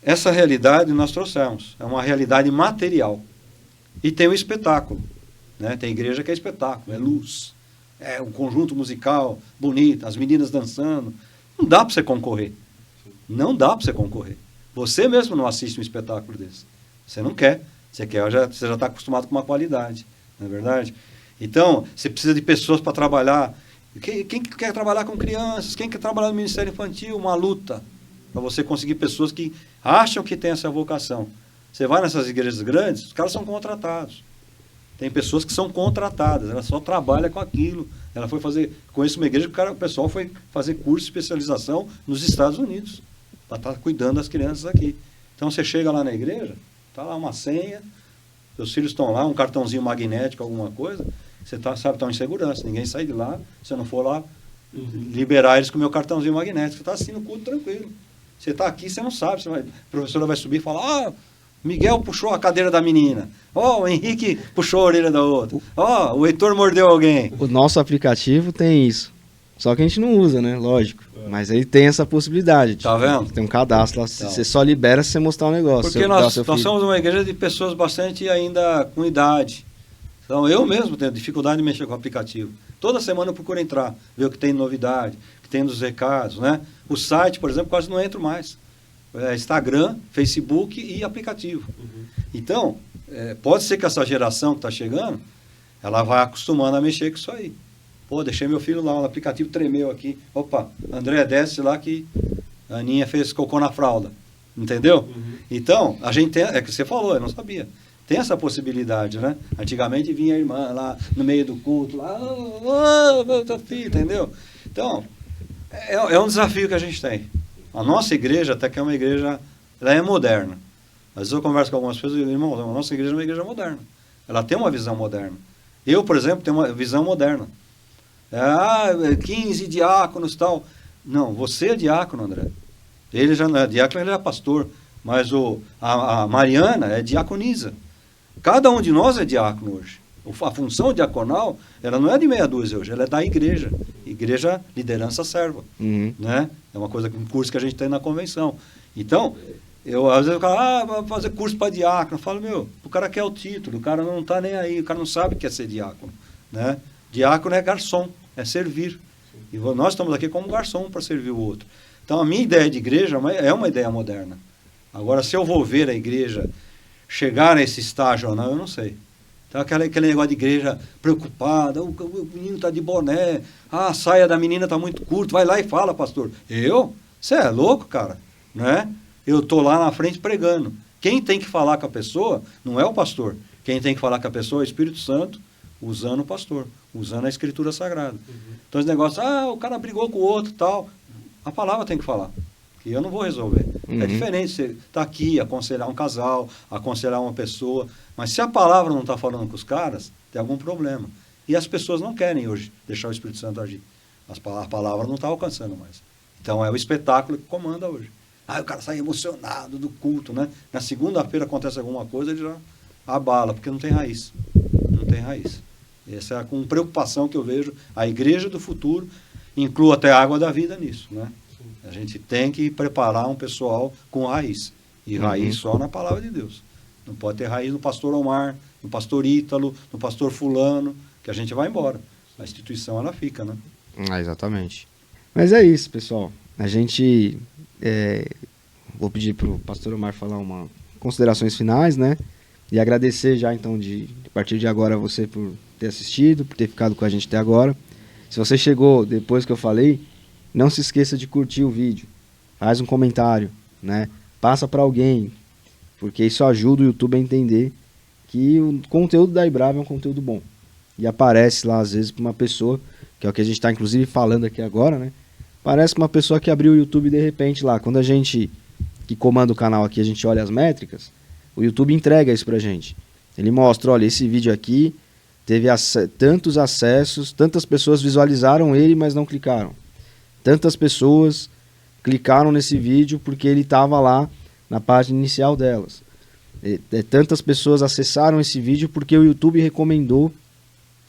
essa realidade nós trouxemos, é uma realidade material. E tem o espetáculo, né? Tem igreja que é espetáculo, é luz. É um conjunto musical bonito, as meninas dançando. Não dá para você concorrer. Não dá para você concorrer. Você mesmo não assiste um espetáculo desse. Você não quer. Você já está acostumado com uma qualidade. Não é verdade? Então, você precisa de pessoas para trabalhar. Quem quer trabalhar com crianças? Quem quer trabalhar no Ministério Infantil? Uma luta. Para você conseguir pessoas que acham que tem essa vocação. Você vai nessas igrejas grandes, os caras são contratados. Tem pessoas que são contratadas, ela só trabalha com aquilo. Ela foi fazer, conheço uma igreja que o pessoal foi fazer curso de especialização nos Estados Unidos, para estar cuidando das crianças aqui. Então você chega lá na igreja, está lá uma senha, seus filhos estão lá, um cartãozinho magnético, alguma coisa, você sabe, estão em segurança, ninguém sai de lá, se eu não for lá liberar eles com o meu cartãozinho magnético, você está assim no culto tranquilo. Você está aqui, você não sabe, a professora vai subir e falar, Miguel puxou a cadeira da menina. O Henrique puxou a orelha da outra. O Heitor mordeu alguém. O nosso aplicativo tem isso. Só que a gente não usa, né? Lógico. Mas ele tem essa possibilidade. Tá vendo? Tem um cadastro lá. Você só libera se você mostrar um negócio. Porque nós somos uma igreja de pessoas bastante ainda com idade. Então eu mesmo tenho dificuldade de mexer com o aplicativo. Toda semana eu procuro entrar, ver o que tem de novidade, o que tem dos recados, né? O site, por exemplo, quase não entro mais. Instagram, Facebook e aplicativo. Então, pode ser que essa geração que está chegando, ela vai acostumando a mexer com isso aí. Pô, deixei meu filho lá, o aplicativo tremeu aqui. Opa, André, desce lá que a Aninha fez cocô na fralda. Entendeu? Então, a gente tem, é que você falou, eu não sabia. Tem essa possibilidade, né? Antigamente vinha a irmã lá no meio do culto, lá, meu filho, entendeu? Então, é um desafio que a gente tem. A nossa igreja, até que é uma igreja, ela é moderna. Às vezes eu converso com algumas pessoas e digo, irmão, a nossa igreja é uma igreja moderna. Ela tem uma visão moderna. Eu, por exemplo, tenho uma visão moderna. 15 diáconos e tal. Não, você é diácono, André. Ele já não é diácono, ele é pastor. Mas a Mariana é diaconisa. Cada um de nós é diácono hoje. A função diaconal, ela não é de meia dúzia hoje, ela é da igreja. Igreja, liderança serva. Né? É uma coisa, um curso que a gente tem na convenção. Então, às vezes o cara, vai fazer curso para diácono. Eu falo, o cara quer o título, o cara não está nem aí, o cara não sabe o que é ser diácono. Né? Diácono é garçom, é servir. E nós estamos aqui como garçom para servir o outro. Então, a minha ideia de igreja é uma ideia moderna. Agora, se eu vou ver a igreja chegar nesse estágio ou não, eu não sei. Então, aquele negócio de igreja preocupada, o menino está de boné, a saia da menina está muito curta, vai lá e fala, pastor. Você é louco, cara? Né? Eu estou lá na frente pregando. Quem tem que falar com a pessoa não é o pastor. Quem tem que falar com a pessoa é o Espírito Santo, usando o pastor, usando a Escritura Sagrada. Então, esse negócio, o cara brigou com o outro e tal. A palavra tem que falar. Que eu não vou resolver. É diferente você estar aqui, aconselhar um casal, aconselhar uma pessoa. Mas se a palavra não está falando com os caras, tem algum problema. E as pessoas não querem hoje deixar o Espírito Santo agir. A palavra não está alcançando mais. Então é o espetáculo que comanda hoje. O cara sai emocionado do culto, né? Na segunda-feira acontece alguma coisa, ele já abala, porque não tem raiz. Não tem raiz. Essa é com preocupação que eu vejo a igreja do futuro. incluo até a água da vida nisso, né? A gente tem que preparar um pessoal com raiz. E raiz só na palavra de Deus. Não pode ter raiz no pastor Omar, no pastor Ítalo, no pastor fulano, que a gente vai embora. A instituição, ela fica, né? Exatamente. Mas é isso, pessoal. A gente... vou pedir para o pastor Omar falar umas considerações finais, né? E agradecer já, então, a partir de agora, você por ter assistido, por ter ficado com a gente até agora. Se você chegou depois que eu falei, não se esqueça de curtir o vídeo. Faz um comentário, né? Passa para alguém, porque isso ajuda o YouTube a entender que o conteúdo da iBrava é um conteúdo bom. E aparece lá, às vezes, para uma pessoa, que é o que a gente está, inclusive, falando aqui agora, né? Parece uma pessoa que abriu o YouTube de repente lá. Quando a gente, que comanda o canal aqui, a gente olha as métricas, o YouTube entrega isso pra gente. Ele mostra, olha, esse vídeo aqui teve tantos acessos, tantas pessoas visualizaram ele, mas não clicaram. Tantas pessoas clicaram nesse vídeo porque ele estava lá na página inicial delas. Tantas pessoas acessaram esse vídeo porque o YouTube recomendou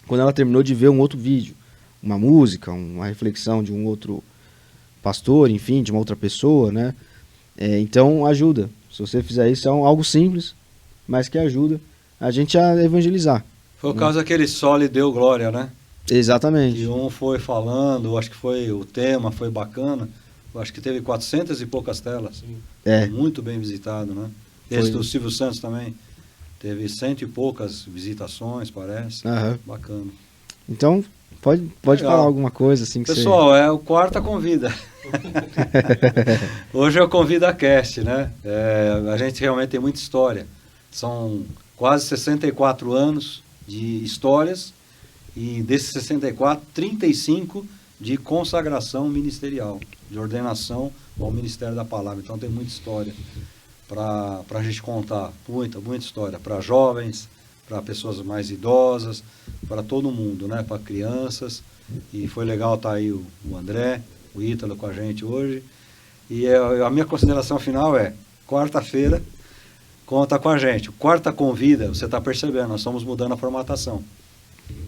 quando ela terminou de ver um outro vídeo. Uma música, uma reflexão de um outro pastor, enfim, de uma outra pessoa, né? Então ajuda. Se você fizer isso, é algo simples, mas que ajuda a gente a evangelizar. Foi o caso daquele Só lhe deu glória, né? Exatamente. E um foi falando, acho que foi o tema, foi bacana. Eu acho que teve 400 e poucas telas. Muito bem visitado, né? Esse do Silvio Santos também. Teve 100 e poucas visitações, parece. Bacana. Então, pode falar alguma coisa assim que pessoal, é o Quarta Convida. Hoje é o Convida Cast, né? A gente realmente tem muita história. São quase 64 anos de histórias e desses 64, 35 de consagração ministerial, de ordenação ao Ministério da Palavra. Então tem muita história para a gente contar, muita história, para jovens, para pessoas mais idosas, para todo mundo, né? Para crianças. E foi legal estar aí o André, o Ítalo com a gente hoje. E a minha consideração final é, quarta-feira, conta com a gente. Quarta Convida, você está percebendo, nós estamos mudando a formatação.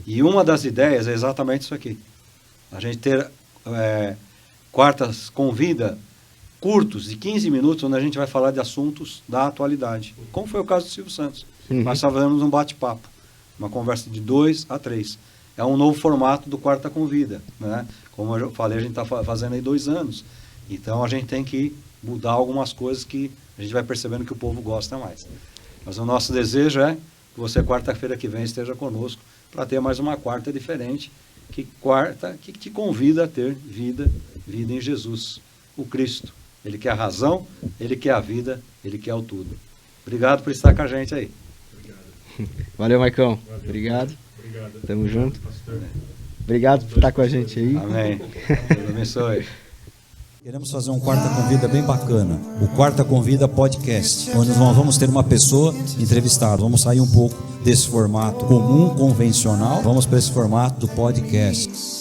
E uma das ideias é exatamente isso aqui. A gente ter quartas Convida curtos, de 15 minutos, onde a gente vai falar de assuntos da atualidade. Como foi o caso do Silvio Santos. Nós fazemos um bate-papo, uma conversa de 2 a 3. É um novo formato do Quarta Convida, né? Como eu falei, a gente está fazendo aí 2 anos. Então a gente tem que mudar algumas coisas que a gente vai percebendo que o povo gosta mais. Mas o nosso desejo é que você, quarta-feira que vem, esteja conosco para ter mais uma quarta diferente, que te convida a ter vida em Jesus, o Cristo. Ele quer a razão, Ele quer a vida, Ele quer o tudo. Obrigado por estar com a gente aí. Valeu, Maicão. Obrigado. Tamo junto. Obrigado por estar com a gente aí. Amém. Deus abençoe. Queremos fazer um Quarta Convida bem bacana. O Quarta Convida Podcast, onde nós vamos ter uma pessoa entrevistada. Vamos sair um pouco desse formato comum, convencional. Vamos para esse formato do podcast.